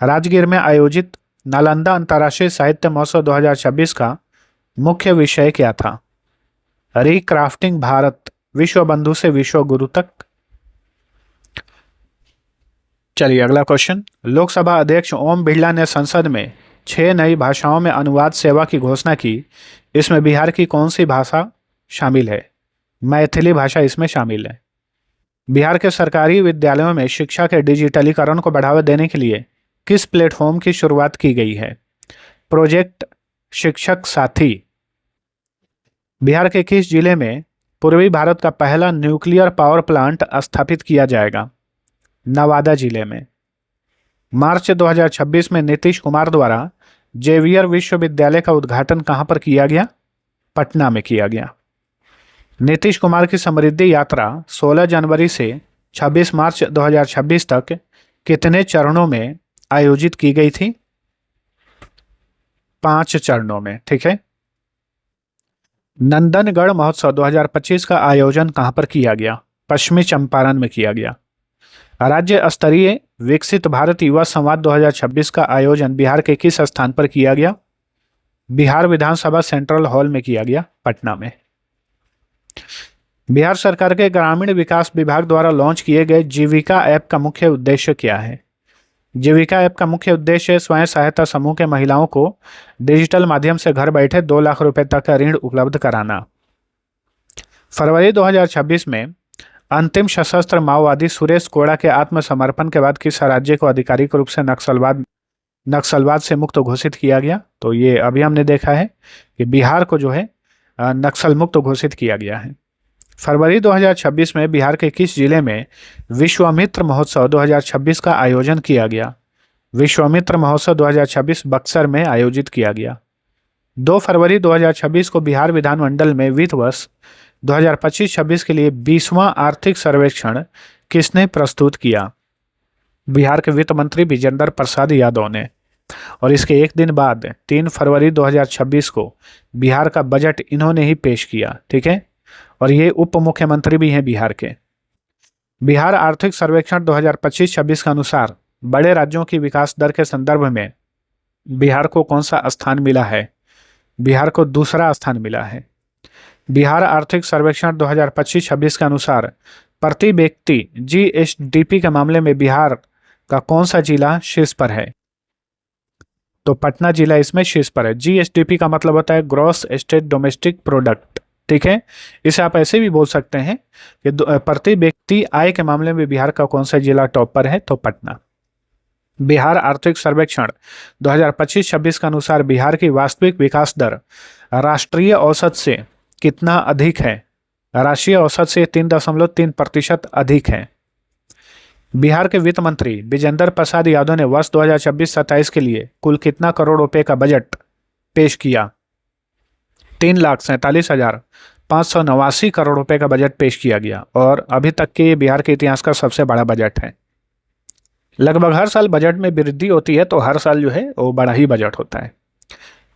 राजगीर में आयोजित नालंदा अंतर्राष्ट्रीय साहित्य महोत्सव 2026 का मुख्य विषय क्या था? रिक्राफ्टिंग भारत, विश्व बंधु से विश्व गुरु तक। चलिए अगला क्वेश्चन। लोकसभा अध्यक्ष ओम बिरला ने संसद में 6 नई भाषाओं में अनुवाद सेवा की घोषणा की। इसमें बिहार की कौन सी भाषा शामिल है? मैथिली भाषा इसमें शामिल है। बिहार के सरकारी विद्यालयों में शिक्षा के डिजिटलीकरण को बढ़ावा देने के लिए किस प्लेटफॉर्म की शुरुआत की गई है? प्रोजेक्ट शिक्षक साथी। बिहार के किस जिले में पूर्वी भारत का पहला न्यूक्लियर पावर प्लांट स्थापित किया जाएगा? नवादा जिले में। मार्च 2026 में नीतीश कुमार द्वारा जेवियर विश्वविद्यालय का उद्घाटन कहां पर किया गया? पटना में किया गया। नीतीश कुमार की समृद्धि यात्रा 16 जनवरी से 26 मार्च 2026 तक कितने चरणों में आयोजित की गई थी? 5 चरणों में। ठीक है। नंदनगढ़ महोत्सव 2025 का आयोजन कहां पर किया गया? पश्चिमी चंपारण में किया गया। राज्य स्तरीय विकसित भारत युवा संवाद 2026 का आयोजन बिहार के किस स्थान पर किया गया? बिहार विधानसभा सेंट्रल हॉल में किया गया, पटना में। बिहार सरकार के ग्रामीण विकास विभाग द्वारा लॉन्च किए गए जीविका ऐप का मुख्य उद्देश्य क्या है? जीविका ऐप का मुख्य उद्देश्य स्वयं सहायता समूह के महिलाओं को डिजिटल माध्यम से घर बैठे 2 लाख रुपए तक का ऋण उपलब्ध कराना। फरवरी 2026 में अंतिम सशस्त्र माओवादी सुरेश कोड़ा के आत्मसमर्पण के बाद किस राज्य को आधिकारिक रूप से नक्सलवाद से मुक्त घोषित किया गया? तो ये अभी हमने देखा है कि बिहार को जो है नक्सल मुक्त घोषित किया गया है। फरवरी 2026 में बिहार के किस जिले में विश्वामित्र महोत्सव 2026 का आयोजन किया गया? विश्वामित्र महोत्सव 2026 बक्सर में आयोजित किया गया। 2 फरवरी 2026 को बिहार विधानमंडल में वित्त वर्ष 2025-26 के लिए 20वां आर्थिक सर्वेक्षण किसने प्रस्तुत किया? बिहार के वित्त मंत्री विजेंद्र प्रसाद यादव ने। और इसके एक दिन बाद 3 फरवरी 2026 को बिहार का बजट इन्होंने ही पेश किया। ठीक है, और ये उप मुख्यमंत्री भी हैं बिहार के। बिहार आर्थिक सर्वेक्षण 2025-26 के अनुसार बड़े राज्यों की विकास दर के संदर्भ में बिहार को कौन सा स्थान मिला है? बिहार को दूसरा स्थान मिला है। बिहार आर्थिक सर्वेक्षण 2025-26 के अनुसार प्रति व्यक्ति जीएसडीपी के मामले में बिहार का कौन सा जिला शीर्ष पर है? तो पटना जिला इसमें शीर्ष पर है। जीएसडीपी का मतलब होता है ग्रॉस स्टेट डोमेस्टिक प्रोडक्ट। ठीक है, इसे आप ऐसे भी बोल सकते हैं कि प्रति व्यक्ति आय के मामले में बिहार का कौन सा जिला टॉप पर है? तो पटना। बिहार आर्थिक सर्वेक्षण 2025-26 के अनुसार बिहार की वास्तविक विकास दर राष्ट्रीय औसत से कितना अधिक है? राष्ट्रीय औसत से 3.3% अधिक है। बिहार के वित्त मंत्री विजेंद्र प्रसाद यादव ने वर्ष 2026-27 के लिए कुल कितना करोड़ रुपए का बजट पेश किया? 3,47,589 करोड़ रुपए का बजट पेश किया गया और अभी तक के ये बिहार के इतिहास का सबसे बड़ा बजट है। लगभग हर साल बजट में वृद्धि होती है, तो हर साल जो है वो बड़ा ही बजट होता है।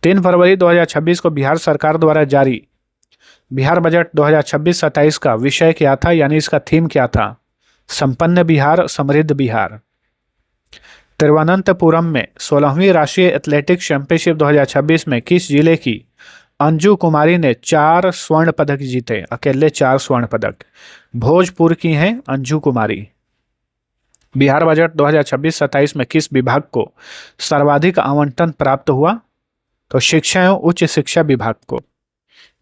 3 फरवरी 2026 को बिहार सरकार द्वारा जारी बिहार बजट 2026-27 का विषय क्या था, यानी इसका थीम क्या था? संपन्न बिहार, समृद्ध बिहार। तिरुवनंतपुरम में 16वीं राष्ट्रीय एथलेटिक्स चैंपियनशिप 2026 में किस जिले की अंजू कुमारी ने 4 स्वर्ण पदक जीते? अकेले 4 स्वर्ण पदक। भोजपुर की हैं अंजू कुमारी। बिहार बजट 2026-27 में किस विभाग को सर्वाधिक आवंटन प्राप्त हुआ? तो शिक्षा एवं उच्च शिक्षा विभाग को।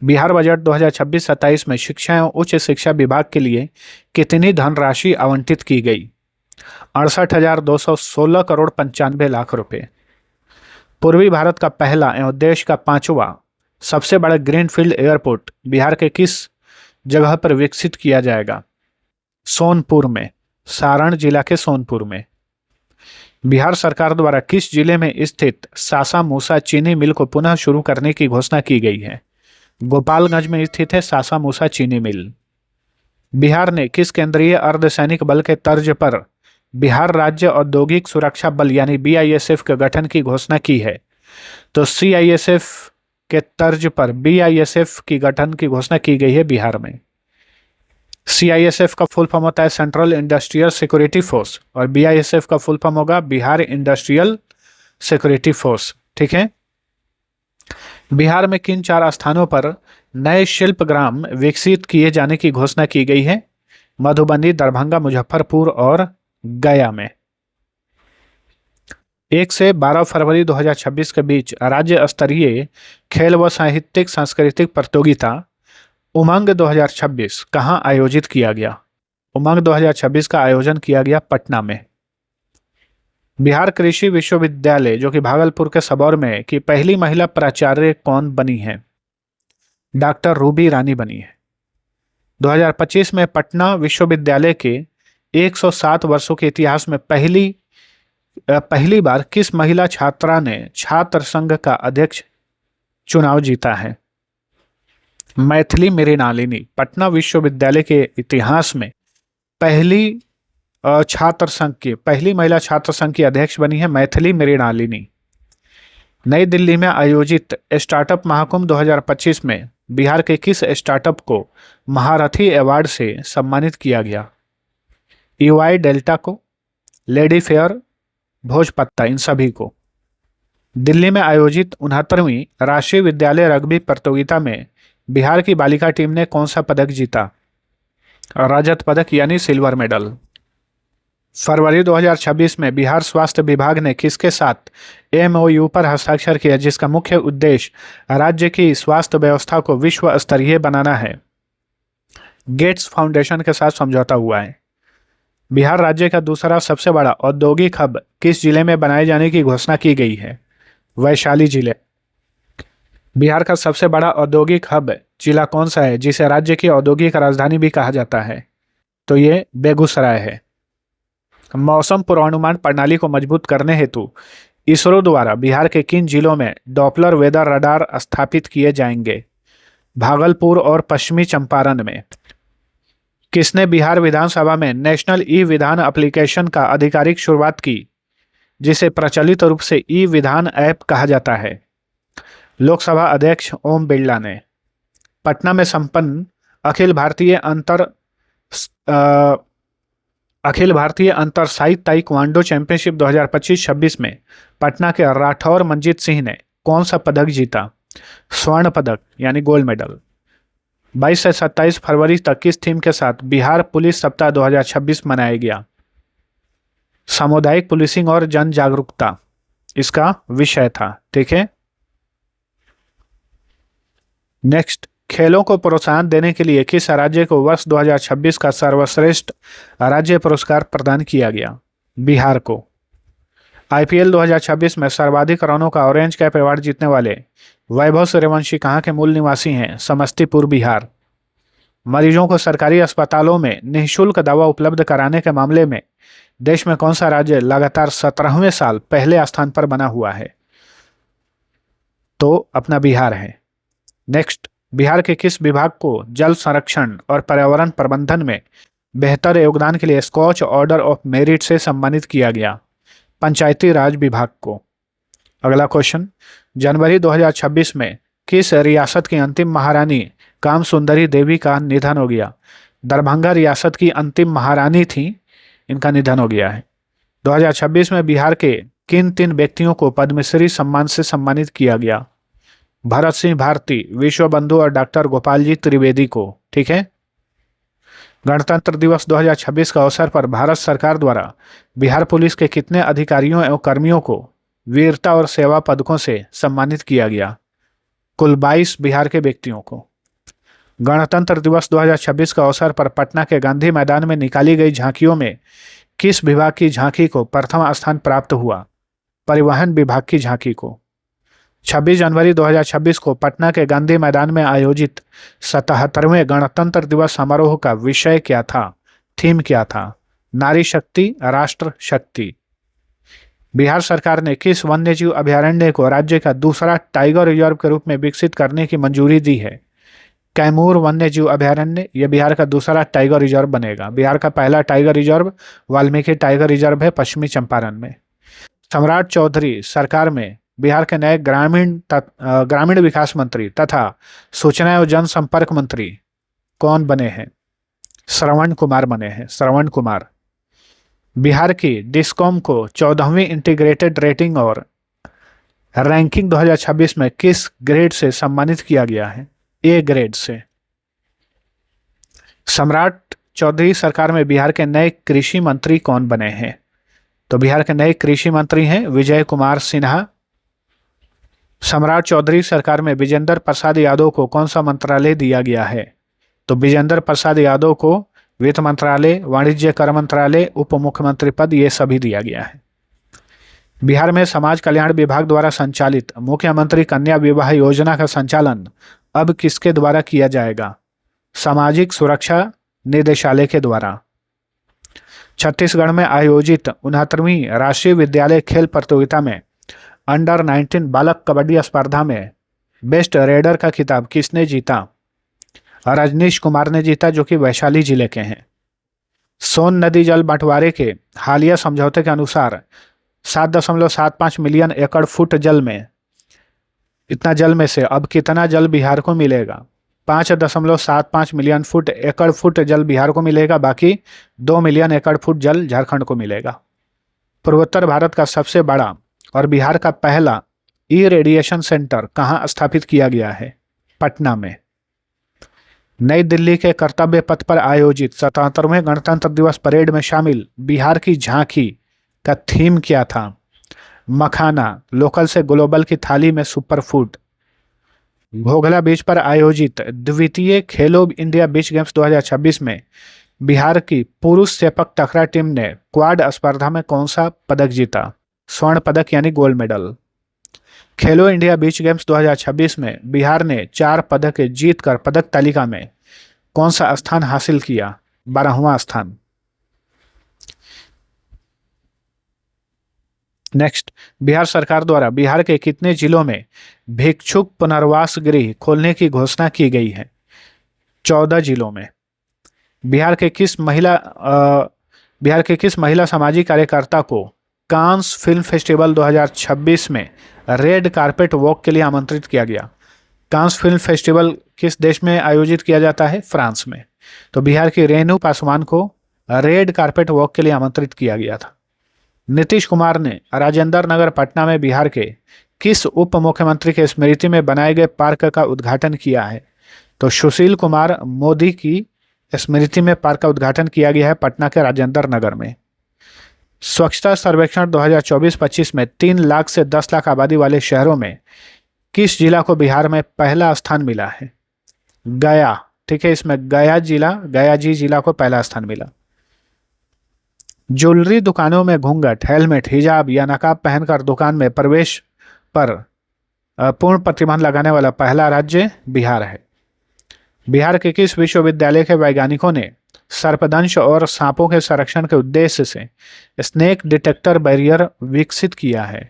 बिहार बजट 2026-27 में शिक्षा एवं उच्च शिक्षा विभाग के लिए कितनी धनराशि आवंटित की गई? 68,216 करोड़ 95 लाख रुपए। पूर्वी भारत का पहला एवं देश का 5वां सबसे बड़ा ग्रीनफील्ड एयरपोर्ट बिहार के किस जगह पर विकसित किया जाएगा? सोनपुर में, सारण जिला के सोनपुर में। बिहार सरकार द्वारा किस जिले में स्थित सासा मूसा चीनी मिल को पुनः शुरू करने की घोषणा की गई है? गोपालगंज में स्थित है सासा मूसा चीनी मिल। बिहार ने किस केंद्रीय अर्धसैनिक बल के तर्ज पर बिहार राज्य औद्योगिक सुरक्षा बल यानी बीआईएसएफ के गठन की घोषणा की है? तो सीआईएसएफ के तर्ज पर बीआईएसएफ की गठन की घोषणा की गई है बिहार में। सीआईएसएफ का फुल फॉर्म होता है सेंट्रल इंडस्ट्रियल सिक्योरिटी फोर्स और बीआईएसएफ का फुल फॉर्म होगा बिहार इंडस्ट्रियल सिक्योरिटी फोर्स। ठीक है, बिहार में किन 4 स्थानों पर नए शिल्प ग्राम विकसित किए जाने की घोषणा की गई है? मधुबनी, दरभंगा, मुजफ्फरपुर और गया में। 1 से 12 फरवरी 2026 के बीच राज्य स्तरीय खेल व साहित्यिक सांस्कृतिक प्रतियोगिता उमंग 2026 कहाँ आयोजित किया गया? उमंग 2026 का आयोजन किया गया पटना में। बिहार कृषि विश्वविद्यालय जो कि भागलपुर के सबौर में है की पहली महिला प्राचार्य कौन बनी है? डॉक्टर रूबी रानी बनी है। 2025 में पटना विश्वविद्यालय के 107 वर्षों के इतिहास में पहली बार किस महिला छात्रा ने छात्र संघ का अध्यक्ष चुनाव जीता है? मैथिली मृणालिनी। पटना विश्वविद्यालय के इतिहास में पहली महिला छात्र संघ की अध्यक्ष बनी है मैथिली मृणालिनी। नई दिल्ली में आयोजित स्टार्टअप महाकुंभ 2025 में बिहार के किस स्टार्टअप को महारथी अवार्ड से सम्मानित किया गया? ईवाई डेल्टा को, लेडी फेयर, भोजपत्ता, इन सभी को। दिल्ली में आयोजित 69वीं राष्ट्रीय विद्यालय रग्बी प्रतियोगिता में बिहार की बालिका टीम ने कौन सा पदक जीता? रजत पदक यानी सिल्वर मेडल। फरवरी 2026 में बिहार स्वास्थ्य विभाग ने किसके साथ एमओयू पर हस्ताक्षर किया जिसका मुख्य उद्देश्य राज्य की स्वास्थ्य व्यवस्था को विश्व स्तरीय बनाना है? गेट्स फाउंडेशन के साथ समझौता हुआ है। बिहार राज्य का दूसरा सबसे बड़ा औद्योगिक हब किस जिले में बनाए जाने की घोषणा की गई है? वैशाली जिले। बिहार का सबसे बड़ा औद्योगिक हब जिला कौन सा है जिसे राज्य की औद्योगिक राजधानी भी कहा जाता है? तो ये बेगूसराय है। मौसम पूर्वानुमान प्रणाली को मजबूत करने हेतु इसरो द्वारा बिहार के किन जिलों में डॉपलर वेदर रडार स्थापित किए जाएंगे? भागलपुर और पश्चिमी चंपारण में। किसने बिहार विधानसभा में नेशनल ई विधान एप्लीकेशन का आधिकारिक शुरुआत की जिसे प्रचलित रूप से ई विधान ऐप कहा जाता है? लोकसभा अध्यक्ष ओम बिरला ने। पटना में संपन्न अखिल भारतीय अंतर साई ताइक्वांडो चैंपियनशिप 2025-26 में पटना के राठौर मंजीत सिंह ने कौन सा पदक जीता? स्वर्ण पदक यानी गोल्ड मेडल। 22 से 27 फरवरी तक किस थीम के साथ बिहार पुलिस सप्ताह 2026 मनाया गया? सामुदायिक पुलिसिंग और जन जागरूकता इसका विषय था। ठीक है, नेक्स्ट, खेलों को प्रोत्साहन देने के लिए किस राज्य को वर्ष 2026 का सर्वश्रेष्ठ राज्य पुरस्कार प्रदान किया गया? बिहार को। आईपीएल 2026 में सर्वाधिक रनों का ऑरेंज कैप अवार्ड जीतने वाले वैभव सूर्यवंशी कहाँ के मूल निवासी हैं? समस्तीपुर, बिहार। मरीजों को सरकारी अस्पतालों में निःशुल्क दवा उपलब्ध कराने के मामले में देश में कौन सा राज्य लगातार 17वें साल पहले स्थान पर बना हुआ है? तो अपना बिहार है। नेक्स्ट, बिहार के किस विभाग को जल संरक्षण और पर्यावरण प्रबंधन में बेहतर योगदान के लिए स्कॉच ऑर्डर ऑफ मेरिट से सम्मानित किया गया? पंचायती राज विभाग को। अगला क्वेश्चन, जनवरी 2026 में किस रियासत की अंतिम महारानी काम सुंदरी देवी का निधन हो गया? दरभंगा रियासत की अंतिम महारानी थी, इनका निधन हो गया है। 2026 में बिहार के किन 3 व्यक्तियों को पद्मश्री सम्मान से सम्मानित किया गया? भरत सिंह भारती, विश्व बंधु और डॉक्टर गोपाल जी त्रिवेदी को। ठीक है, गणतंत्र दिवस 2026 का अवसर पर भारत सरकार द्वारा बिहार पुलिस के कितने अधिकारियों एवं कर्मियों को वीरता और सेवा पदकों से सम्मानित किया गया? कुल 22 बिहार के व्यक्तियों को। गणतंत्र दिवस 2026 का अवसर पर पटना के गांधी मैदान में निकाली गई झांकियों में किस विभाग की झांकी को प्रथम स्थान प्राप्त हुआ? परिवहन विभाग की झांकी को। 26 जनवरी 2026 को पटना के गांधी मैदान में आयोजित 77वें गणतंत्र दिवस समारोह का विषय क्या था? थीम क्या था? नारी शक्ति, राष्ट्र शक्ति। बिहार सरकार ने किस वन्यजीव अभयारण्य को राज्य का दूसरा टाइगर रिजर्व के रूप में विकसित करने की मंजूरी दी है? कैमूर वन्यजीव अभयारण्य यह बिहार का दूसरा टाइगर रिजर्व बनेगा। बिहार का पहला tiger reserve Valmiki tiger reserve है पश्चिमी चंपारण में। सम्राट चौधरी सरकार में बिहार के नए ग्रामीण विकास मंत्री तथा सूचना एवं जनसंपर्क मंत्री कौन बने हैं? श्रवण कुमार बने हैं, श्रवण कुमार। बिहार की डिस्कॉम को 14वीं इंटीग्रेटेड रेटिंग और रैंकिंग 2026 में किस ग्रेड से सम्मानित किया गया है? ए ग्रेड से। सम्राट चौधरी सरकार में बिहार के नए कृषि मंत्री कौन बने हैं? तो बिहार के नए कृषि मंत्री हैं विजय कुमार सिन्हा। सम्राट चौधरी सरकार में विजेंद्र प्रसाद यादव को कौन सा मंत्रालय दिया गया है? तो विजेंद्र प्रसाद यादव को वित्त मंत्रालय, वाणिज्य कर मंत्रालय, उप मुख्यमंत्री पद ये सभी दिया गया है। बिहार में समाज कल्याण विभाग द्वारा संचालित मुख्यमंत्री कन्या विवाह योजना का संचालन अब किसके द्वारा किया जाएगा? सामाजिक सुरक्षा निदेशालय के द्वारा। छत्तीसगढ़ में आयोजित 69वीं राष्ट्रीय विद्यालय खेल प्रतियोगिता में अंडर 19 बालक कबड्डी स्पर्धा में बेस्ट रेडर का खिताब किसने जीता? रजनीश कुमार ने जीता, जो कि वैशाली जिले के हैं। सोन नदी जल बंटवारे के हालिया समझौते के अनुसार 7.75 मिलियन एकड़ फुट जल में इतना जल में से अब कितना जल बिहार को मिलेगा? 5.75 मिलियन एकड़ फुट जल बिहार को मिलेगा, बाकी 2 मिलियन एकड़ फुट जल झारखंड को मिलेगा। पूर्वोत्तर भारत का सबसे बड़ा और बिहार का पहला ई रेडिएशन सेंटर कहाँ स्थापित किया गया है? पटना में। नई दिल्ली के कर्तव्य पथ पर आयोजित 77वें गणतंत्र दिवस परेड में शामिल बिहार की झांकी का थीम क्या था? मखाना, लोकल से ग्लोबल की थाली में सुपर फूड। घोघला बीच पर आयोजित द्वितीय खेलो इंडिया बीच गेम्स 2026 में बिहार की पुरुष सेपक टकरा टीम ने क्वाड स्पर्धा में कौन सा पदक जीता? स्वर्ण पदक यानी गोल्ड मेडल। खेलो इंडिया बीच गेम्स 2026 में बिहार ने 4 पदक जीतकर पदक तालिका में कौन सा स्थान हासिल किया? 12वां स्थान। नेक्स्ट, बिहार सरकार द्वारा बिहार के कितने जिलों में भिक्षुक पुनर्वास गृह खोलने की घोषणा की गई है? 14 जिलों में। बिहार के किस महिला सामाजिक कार्यकर्ता को कांस फिल्म फेस्टिवल 2026 में रेड कारपेट वॉक के लिए आमंत्रित किया गया? कांस फिल्म फेस्टिवल किस देश में आयोजित किया जाता है? फ्रांस में। तो बिहार की रेणु पासवान को रेड कारपेट वॉक के लिए आमंत्रित किया गया था। नीतीश कुमार ने राजेंद्र नगर पटना में बिहार के किस उप मुख्यमंत्री के स्मृति में बनाए गए पार्क का उद्घाटन किया है? तो सुशील कुमार मोदी की स्मृति में पार्क का उद्घाटन किया गया है पटना के राजेंद्र नगर में। स्वच्छता सर्वेक्षण 2024-25 में 3 लाख से 10 लाख आबादी वाले शहरों में किस जिला को बिहार में पहला स्थान मिला है? गया। ठीक है, इसमें गया जिला को पहला स्थान मिला। ज्वेलरी दुकानों में घूंघट, हेलमेट, हिजाब या नकाब पहनकर दुकान में प्रवेश पर पूर्ण प्रतिबंध लगाने वाला पहला राज्य बिहार है। बिहार के किस विश्वविद्यालय के वैज्ञानिकों ने सर्पदंश और सांपों के संरक्षण के उद्देश्य से स्नेक डिटेक्टर बैरियर विकसित किया है?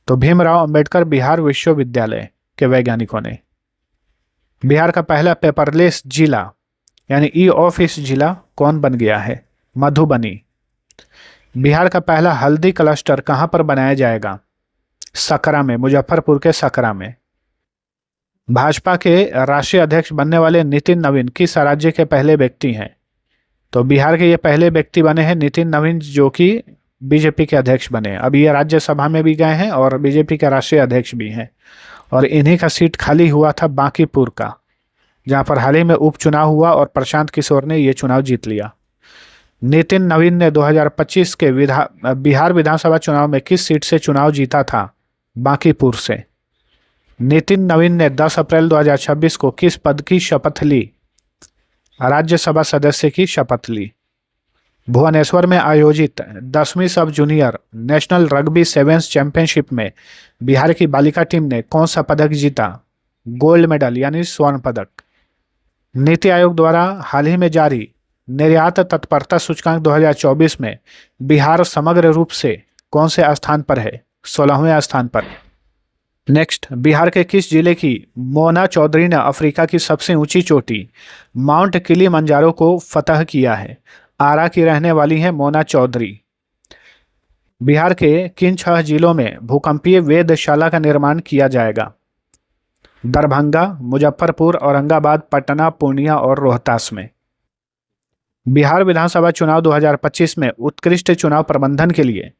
तो भीमराव अंबेडकर बिहार विश्वविद्यालय के वैज्ञानिकों ने। बिहार का पहला पेपरलेस जिला यानी ई ऑफिस जिला कौन बन गया है? मधुबनी। बिहार का पहला हल्दी क्लस्टर कहां पर बनाया जाएगा? सकरा में, मुजफ्फरपुर के सकरा में। भाजपा के राष्ट्रीय अध्यक्ष बनने वाले नितिन नवीन किस राज्य के पहले व्यक्ति हैं? तो बिहार के ये पहले व्यक्ति बने हैं नितिन नवीन, जो कि बीजेपी के अध्यक्ष बने। अब ये राज्यसभा में भी गए हैं और बीजेपी के राष्ट्रीय अध्यक्ष भी हैं। और इन्हीं का सीट खाली हुआ था बांकीपुर का, जहां पर हाल ही में उपचुनाव हुआ और प्रशांत किशोर ने ये चुनाव जीत लिया। नितिन नवीन ने 2025 के बिहार विधानसभा चुनाव में किस सीट से चुनाव जीता था? बांकीपुर से। नितिन नवीन ने 10 अप्रैल 2026 को किस पद की शपथ ली? राज्यसभा सदस्य की शपथ ली। भुवनेश्वर में आयोजित 10वीं सब junior national rugby sevens championship में बिहार की बालिका टीम ने कौन सा पदक जीता? गोल्ड मेडल यानी स्वर्ण पदक। नीति आयोग द्वारा हाल ही में जारी निर्यात तत्परता सूचकांक 2024 में बिहार समग्र रूप से कौन से स्थान पर है? 16वें स्थान पर। नेक्स्ट, बिहार के किस जिले की मोना चौधरी ने अफ्रीका की सबसे ऊंची चोटी माउंट किलिमंजारो को फतह किया है? आरा की रहने वाली है मोना चौधरी। बिहार के किन 6 जिलों में भूकंपीय वेधशाला का निर्माण किया जाएगा? दरभंगा, मुजफ्फरपुर, औरंगाबाद, पटना, पूर्णिया और रोहतास में। बिहार विधानसभा चुनाव 2025 में उत्कृष्ट चुनाव प्रबंधन के लिए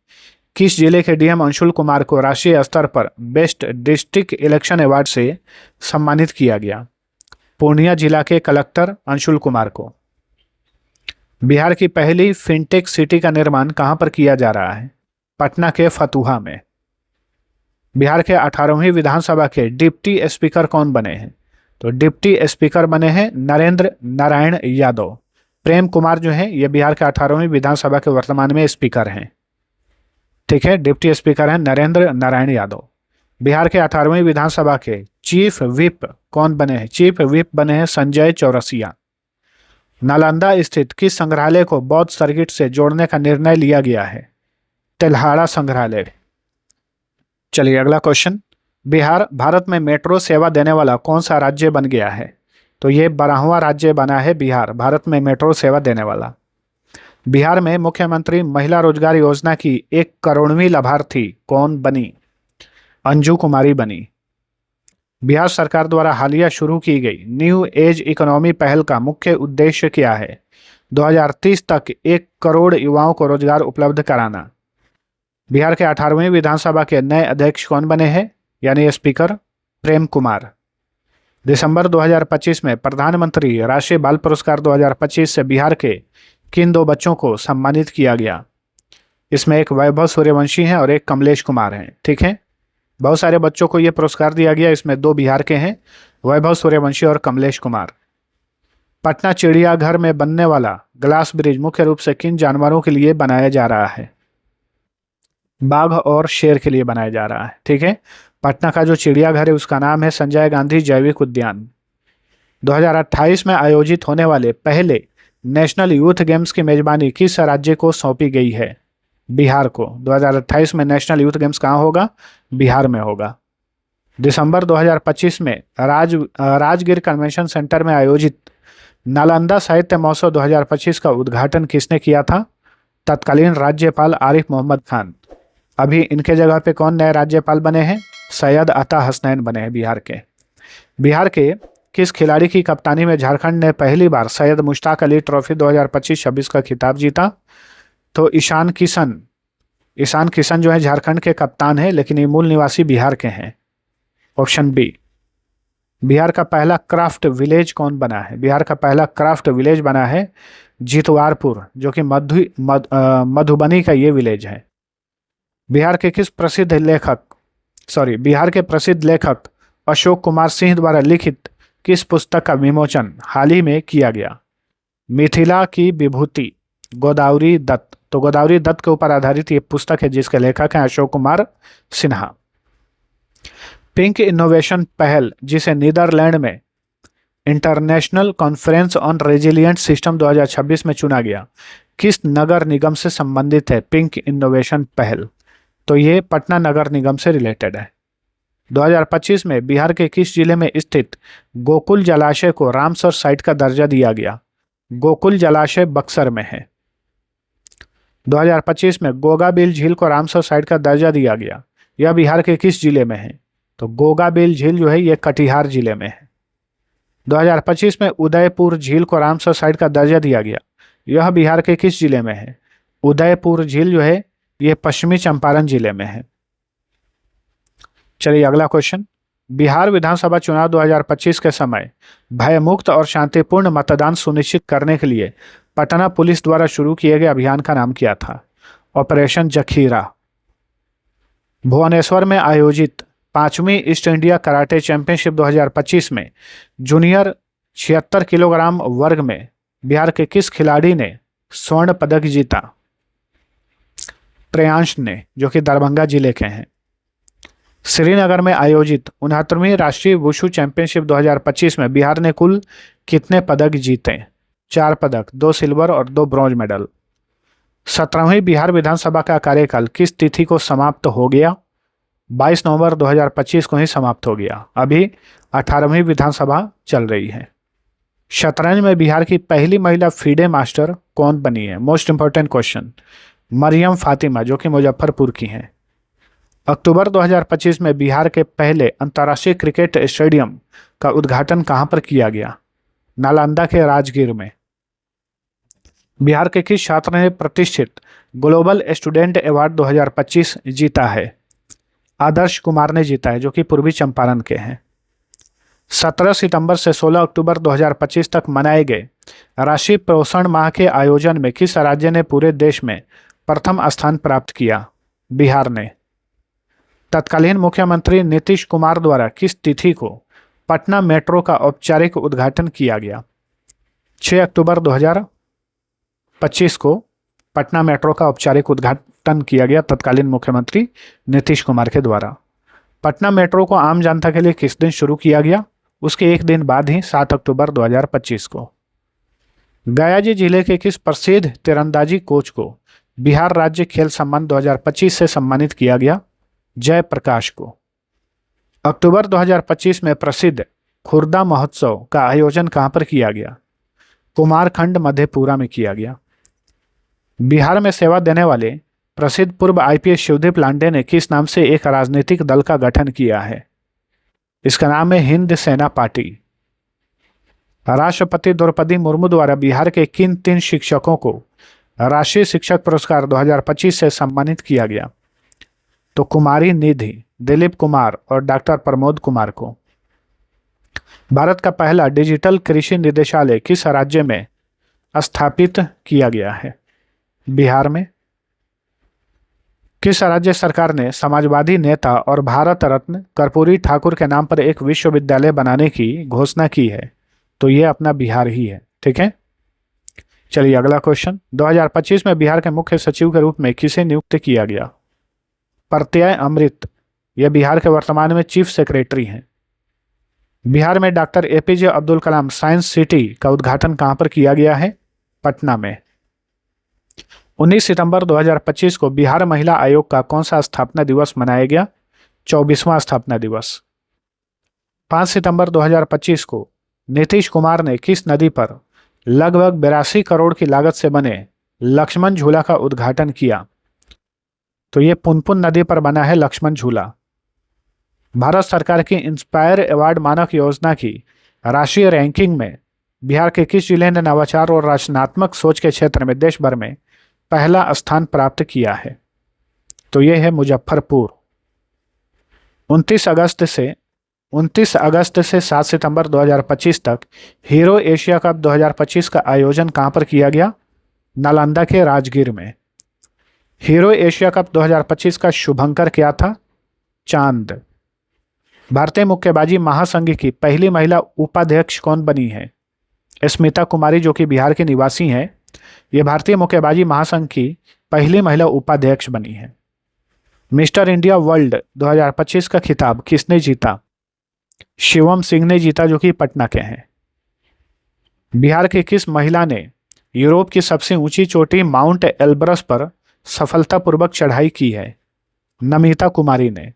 किस जिले के डीएम अंशुल कुमार को राष्ट्रीय स्तर पर बेस्ट डिस्ट्रिक्ट इलेक्शन अवार्ड से सम्मानित किया गया? पूर्णिया जिला के कलेक्टर अंशुल कुमार को। बिहार की पहली फिनटेक सिटी का निर्माण कहां पर किया जा रहा है? पटना के फतुहा में। बिहार के 18वीं विधानसभा के डिप्टी स्पीकर कौन बने हैं? तो डिप्टी स्पीकर बने हैं नरेंद्र नारायण यादव। प्रेम कुमार जो हैं ये बिहार के 18वीं विधानसभा के वर्तमान में स्पीकर हैं। ठीक है, डिप्टी स्पीकर हैं नरेंद्र नारायण यादव। बिहार के 18वीं विधानसभा के चीफ व्हिप कौन बने हैं? चीफ व्हिप बने हैं संजय चौरसिया। नालंदा स्थित किस संग्रहालय को बौद्ध सर्किट से जोड़ने का निर्णय लिया गया है? तेल्हाड़ा संग्रहालय। चलिए अगला क्वेश्चन, बिहार भारत में मेट्रो सेवा देने वाला कौन सा राज्य बन गया है? तो ये 12वां राज्य बना है बिहार भारत में मेट्रो सेवा देने वाला। बिहार में मुख्यमंत्री महिला रोजगार योजना की 1 करोड़वीं लाभार्थी कौन बनी? अंजू कुमारी बनी। बिहार सरकार द्वारा हालिया शुरू की गई न्यू एज इकोनॉमी पहल का मुख्य उद्देश्य क्या है? 2030 तक 1 करोड़ युवाओं को रोजगार उपलब्ध कराना। बिहार के 18वीं विधानसभा के नए अध्यक्ष कौन बने हैं, यानी स्पीकर प्रेम कुमार। दिसंबर 2025 में प्रधानमंत्री राष्ट्रीय बाल पुरस्कार 2025 से बिहार के किन दो बच्चों को सम्मानित किया गया। इसमें एक वैभव सूर्यवंशी हैं और एक कमलेश कुमार हैं। ठीक है, बहुत सारे बच्चों को यह पुरस्कार दिया गया, इसमें दो बिहार के हैं, वैभव सूर्यवंशी और कमलेश कुमार। पटना चिड़ियाघर में बनने वाला ग्लास ब्रिज मुख्य रूप से किन जानवरों के लिए बनाया जा रहा है। बाघ और शेर के लिए बनाया जा रहा है। ठीक है, पटना का जो चिड़ियाघर है उसका नाम है संजय गांधी जैविक उद्यान। 2028 में आयोजित होने वाले पहले नेशनल यूथ गेम्स की मेजबानी किस राज्य को सौंपी गई है। बिहार को। 2028 में नेशनल यूथ गेम्स कहाँ होगा, बिहार में होगा। दिसंबर 2025 में राजगीर कन्वेंशन सेंटर में आयोजित नालंदा साहित्य महोत्सव 2025 का उद्घाटन किसने किया था। तत्कालीन राज्यपाल आरिफ मोहम्मद खान। अभी इनके जगह पे कौन नए राज्यपाल बने हैं, सैयद अता हसनैन बने हैं बिहार के। बिहार के किस खिलाड़ी की कप्तानी में झारखंड ने पहली बार सैयद मुश्ताक अली ट्रॉफी 2025-26 का खिताब जीता। तो ईशान किशन जो है झारखंड के कप्तान है, लेकिन ये मूल निवासी बिहार के हैं। Option B. बिहार का पहला क्राफ्ट विलेज कौन बना है। बिहार का पहला क्राफ्ट विलेज बना है जितवारपुर, जो कि मधुबनी का ये विलेज है। बिहार के प्रसिद्ध लेखक अशोक कुमार सिंह द्वारा लिखित किस पुस्तक का विमोचन हाल ही में किया गया। मिथिला की विभूति, गोदावरी दत्त। तो गोदावरी दत्त के ऊपर आधारित ये पुस्तक है जिसके लेखक हैं अशोक कुमार सिन्हा। पिंक इनोवेशन पहल, जिसे नीदरलैंड में international conference on resilient system 2026 में चुना गया, किस नगर निगम से संबंधित है पिंक इनोवेशन पहल। तो ये पटना नगर निगम से रिलेटेड है। 2025 में बिहार के किस जिले में स्थित गोकुल जलाशय को रामसर साइट का दर्जा दिया गया। गोकुल जलाशय बक्सर में है। 2025 में गोगाबिल झील को रामसर साइट का दर्जा दिया गया, यह बिहार के किस जिले में है। तो गोगाबिल झील जो है ये कटिहार जिले में है। 2025 में उदयपुर झील को रामसर साइट का दर्जा दिया गया, यह बिहार के किस जिले में है। उदयपुर झील जो है ये पश्चिमी चंपारण जिले में है। चलिए अगला क्वेश्चन। बिहार विधानसभा चुनाव 2025 के समय भयमुक्त और शांतिपूर्ण मतदान सुनिश्चित करने के लिए पटना पुलिस द्वारा शुरू किए गए अभियान का नाम क्या था। ऑपरेशन जखीरा। भुवनेश्वर में आयोजित 5वीं ईस्ट इंडिया कराटे चैंपियनशिप 2025 में जूनियर 76 किलोग्राम वर्ग में बिहार के किस खिलाड़ी ने स्वर्ण पदक जीता। प्रियांश ने, जो कि दरभंगा जिले के हैं। श्रीनगर में आयोजित 69वीं राष्ट्रीय वुशु चैंपियनशिप 2025 में बिहार ने कुल कितने पदक जीते। 4 पदक, 2 सिल्वर और 2 ब्रॉन्ज मेडल। 17वीं बिहार विधानसभा का कार्यकाल किस तिथि को समाप्त हो गया। 22 नवंबर 2025 को ही समाप्त हो गया। अभी 18वीं विधानसभा चल रही है। शतरंज में बिहार की पहली महिला फीडे मास्टर कौन बनी है। Most important question. Mariam Fatima, जो कि मुजफ्फरपुर की हैं। अक्टूबर 2025 में बिहार के पहले अंतर्राष्ट्रीय क्रिकेट स्टेडियम का उद्घाटन कहां पर किया गया। नालंदा के राजगीर में। बिहार के किस छात्र ने प्रतिष्ठित ग्लोबल स्टूडेंट अवार्ड 2025 जीता है। आदर्श कुमार ने जीता है, जो कि पूर्वी चंपारण के हैं। 17 सितंबर से 16 अक्टूबर 2025 तक मनाए गए राष्ट्रीय पोषण माह के आयोजन में किस राज्य ने पूरे देश में प्रथम स्थान प्राप्त किया। बिहार ने। तत्कालीन मुख्यमंत्री नीतीश कुमार द्वारा किस तिथि को पटना मेट्रो का औपचारिक उद्घाटन किया गया। 6 अक्टूबर 2025 को पटना मेट्रो का औपचारिक उद्घाटन किया गया तत्कालीन मुख्यमंत्री नीतीश कुमार के द्वारा। पटना मेट्रो को आम जनता के लिए किस दिन शुरू किया गया। उसके एक दिन बाद ही 7 अक्टूबर 2025 को। गयाजी जिले के किस प्रसिद्ध तीरंदाजी कोच को बिहार राज्य खेल सम्मान 2025 से सम्मानित किया गया। जयप्रकाश को। अक्टूबर 2025 में प्रसिद्ध खुर्दा महोत्सव का आयोजन कहां पर किया गया। कुमारखंड मधेपुरा में किया गया। बिहार में सेवा देने वाले प्रसिद्ध पूर्व आईपीएस शिवदीप लांडे ने किस नाम से एक राजनीतिक दल का गठन किया है। इसका नाम है हिंद सेना पार्टी। राष्ट्रपति द्रौपदी मुर्मू द्वारा बिहार के किन 3 शिक्षकों को राष्ट्रीय शिक्षक पुरस्कार 2025 से सम्मानित किया गया। तो कुमारी निधि, दिलीप कुमार और डॉक्टर प्रमोद कुमार को। भारत का पहला डिजिटल कृषि निदेशालय किस राज्य में स्थापित किया गया है? बिहार में। किस राज्य सरकार ने समाजवादी नेता और भारत रत्न कर्पूरी ठाकुर के नाम पर एक विश्वविद्यालय बनाने की घोषणा की है? तो ये अपना बिहार ही है। ठीक है, चलिए अगला क्वेश्चन। 2025 में बिहार के मुख्य सचिव के रूप में किसे नियुक्त किया गया? प्रत्यय अमृत, यह बिहार के वर्तमान में चीफ सेक्रेटरी हैं। बिहार में doctor APJ Abdul Kalam science city का उद्घाटन कहां पर किया गया है? पटना में। 19 सितंबर 2025 को बिहार महिला आयोग का कौन सा स्थापना दिवस मनाया गया? 24वां स्थापना दिवस। 5 सितंबर 2025 को नीतीश कुमार ने किस नदी पर लगभग 82 करोड़ की लागत से बने लक्ष्मण झूला का उद्घाटन किया? तो ये पुनपुन नदी पर बना है लक्ष्मण झूला। भारत सरकार की इंस्पायर अवार्ड मानक योजना की राष्ट्रीय रैंकिंग में बिहार के किस जिले ने नवाचार और रचनात्मक सोच के क्षेत्र में देश भर में पहला स्थान प्राप्त किया है? तो यह है मुजफ्फरपुर। 29 अगस्त से 7 सितंबर 2025 तक हीरो एशिया कप 2025 का आयोजन कहां पर किया गया? नालंदा के राजगीर में। हीरो एशिया कप 2025 का शुभंकर क्या था? चांद। भारतीय मुक्केबाजी महासंघ की पहली महिला उपाध्यक्ष कौन बनी है? स्मिता कुमारी, जो कि बिहार के निवासी हैं। ये भारतीय मुक्केबाजी महासंघ की पहली महिला उपाध्यक्ष बनी है। मिस्टर इंडिया वर्ल्ड 2025 का खिताब किसने जीता? शिवम सिंह ने जीता, जो कि पटना के हैं। बिहार की किस महिला ने यूरोप की सबसे ऊंची चोटी माउंट एल्ब्रस पर सफलतापूर्वक चढ़ाई की है? नमिता कुमारी ने।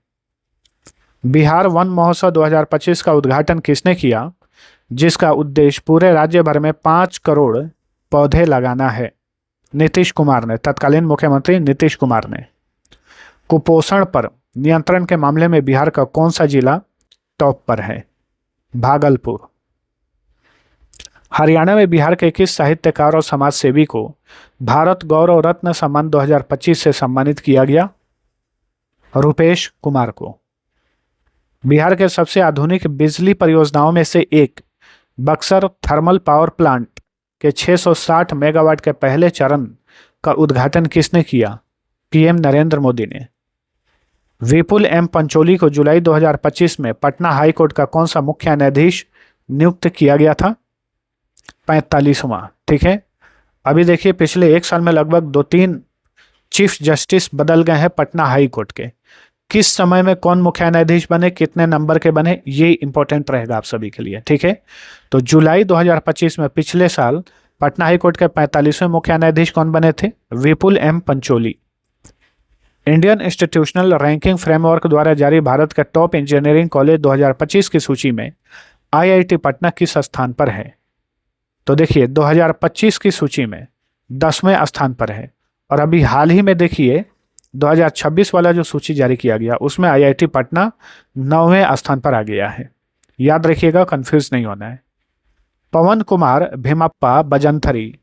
बिहार वन महोत्सव 2025 का उद्घाटन किसने किया, जिसका उद्देश्य पूरे राज्य भर में 5 करोड़ पौधे लगाना है? नीतीश कुमार ने, तत्कालीन मुख्यमंत्री नीतीश कुमार ने। कुपोषण पर नियंत्रण के मामले में बिहार का कौन सा जिला टॉप पर है? भागलपुर। हरियाणा में बिहार के किस साहित्यकार और समाज सेवी को भारत गौरव रत्न सम्मान 2025 से सम्मानित किया गया? रुपेश कुमार को। बिहार के सबसे आधुनिक बिजली परियोजनाओं में से एक बक्सर थर्मल पावर प्लांट के 660 मेगावाट के पहले चरण का उद्घाटन किसने किया? पीएम नरेंद्र मोदी ने। विपुल एम पंचोली को जुलाई 2025 में पटना हाई कोर्ट का कौन सा मुख्य न्यायाधीश नियुक्त किया गया था? 45वां। ठीक है, अभी देखिए पिछले एक साल में लगभग 2-3 चीफ जस्टिस बदल गए हैं पटना हाई कोर्ट के। किस समय में कौन मुख्य न्यायाधीश बने, कितने नंबर के बने, ये इंपॉर्टेंट रहेगा आप सभी के लिए। ठीक है, तो जुलाई 2025 में पिछले साल पटना हाई कोर्ट के 45वें मुख्य न्यायाधीश कौन बने थे? Vipul M Pancholi. Indian institutional ranking framework द्वारा जारी भारत के टॉप इंजीनियरिंग कॉलेज 2025 की सूची में आईआईटी पटना किस स्थान पर है? तो देखिए 2025 की सूची में 10वें स्थान पर है। और अभी हाल ही में देखिए 2026 वाला जो सूची जारी किया गया उसमें आईआईटी पटना 9वें स्थान पर आ गया है। याद रखिएगा, कंफ्यूज नहीं होना है। पवन कुमार भीमप्पा बजंथरी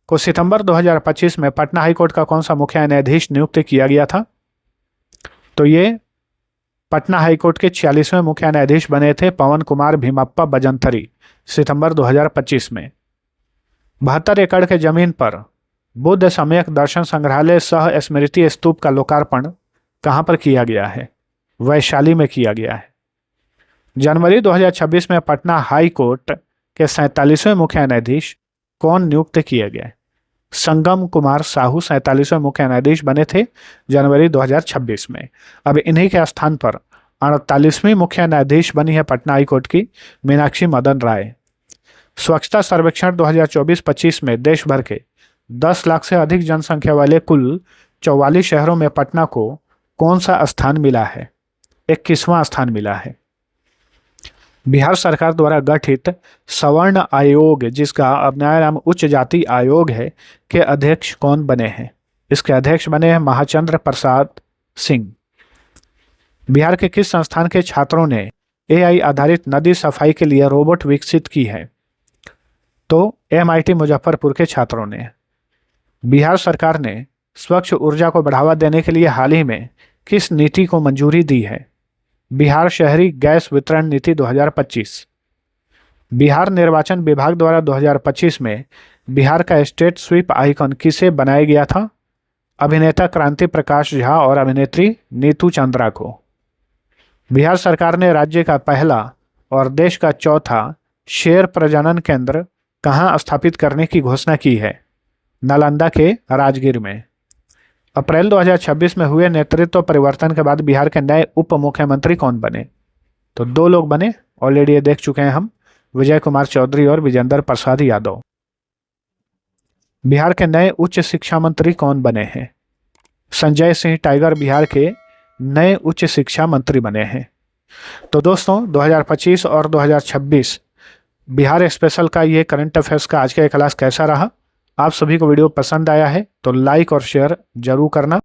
को सितंबर 2025 में पटना हाईकोर्ट का कौन सा मुख्य न्यायाधीश नियुक्त किया गया था? तो ये पटना हाईकोर्ट के 46वें मुख्य न्यायाधीश बने थे पवन कुमार भीमप्पा बजंथरी, सितंबर 2025 में। 72 एकड़ के जमीन पर बुद्ध सम्यक दर्शन संग्रहालय सह स्मृति स्तूप का लोकार्पण कहां पर किया गया है? वैशाली में किया गया है। जनवरी 2026 में पटना हाई कोर्ट के 47वें मुख्य न्यायाधीश कौन नियुक्त किए गए? संगम कुमार साहू 47वें मुख्य न्यायाधीश बने थे जनवरी 2026 में। अब इन्हीं के स्थान पर 48वीं मुख्य न्यायाधीश बनी है पटना हाई कोर्ट की मीनाक्षी मदन राय। स्वच्छता सर्वेक्षण 2024-25 में देश भर के 10 लाख से अधिक जनसंख्या वाले कुल 44 शहरों में पटना को कौन सा स्थान मिला है? 21वां स्थान मिला है। बिहार सरकार द्वारा गठित सवर्ण आयोग, जिसका अब नया नाम उच्च जाति आयोग है, के अध्यक्ष कौन बने हैं? इसके अध्यक्ष बने हैं महाचंद्र प्रसाद सिंह। बिहार के किस संस्थान के छात्रों ने एआई आधारित नदी सफाई के लिए रोबोट विकसित की है? तो एमआईटी मुजफ्फरपुर के छात्रों ने। बिहार सरकार ने स्वच्छ ऊर्जा को बढ़ावा देने के लिए हाल ही में किस नीति को मंजूरी दी है? बिहार शहरी गैस वितरण नीति 2025। बिहार निर्वाचन विभाग द्वारा 2025 में बिहार का स्टेट स्वीप आइकॉन किसे बनाया गया था? अभिनेता क्रांति प्रकाश झा और अभिनेत्री नीतू चंद्रा को। बिहार सरकार ने राज्य का पहला और देश का चौथा शेर प्रजनन केंद्र कहां स्थापित करने की घोषणा की है? नालंदा के राजगीर में। अप्रैल 2026 में हुए नेतृत्व परिवर्तन के बाद बिहार के नए उप मुख्यमंत्री कौन बने? तो 2 लोग बने, ऑलरेडी ये देख चुके हैं हम, विजय कुमार चौधरी और विजेंद्र प्रसाद यादव। बिहार के नए उच्च शिक्षा मंत्री कौन बने हैं? संजय सिंह टाइगर बिहार के नए उच्च शिक्षा मंत्री बने हैं। तो दोस्तों 2025 और 2026 बिहार स्पेशल का ये करंट अफेयर्स का आज का ये क्लास कैसा रहा? आप सभी को वीडियो पसंद आया है तो लाइक और शेयर जरूर करना।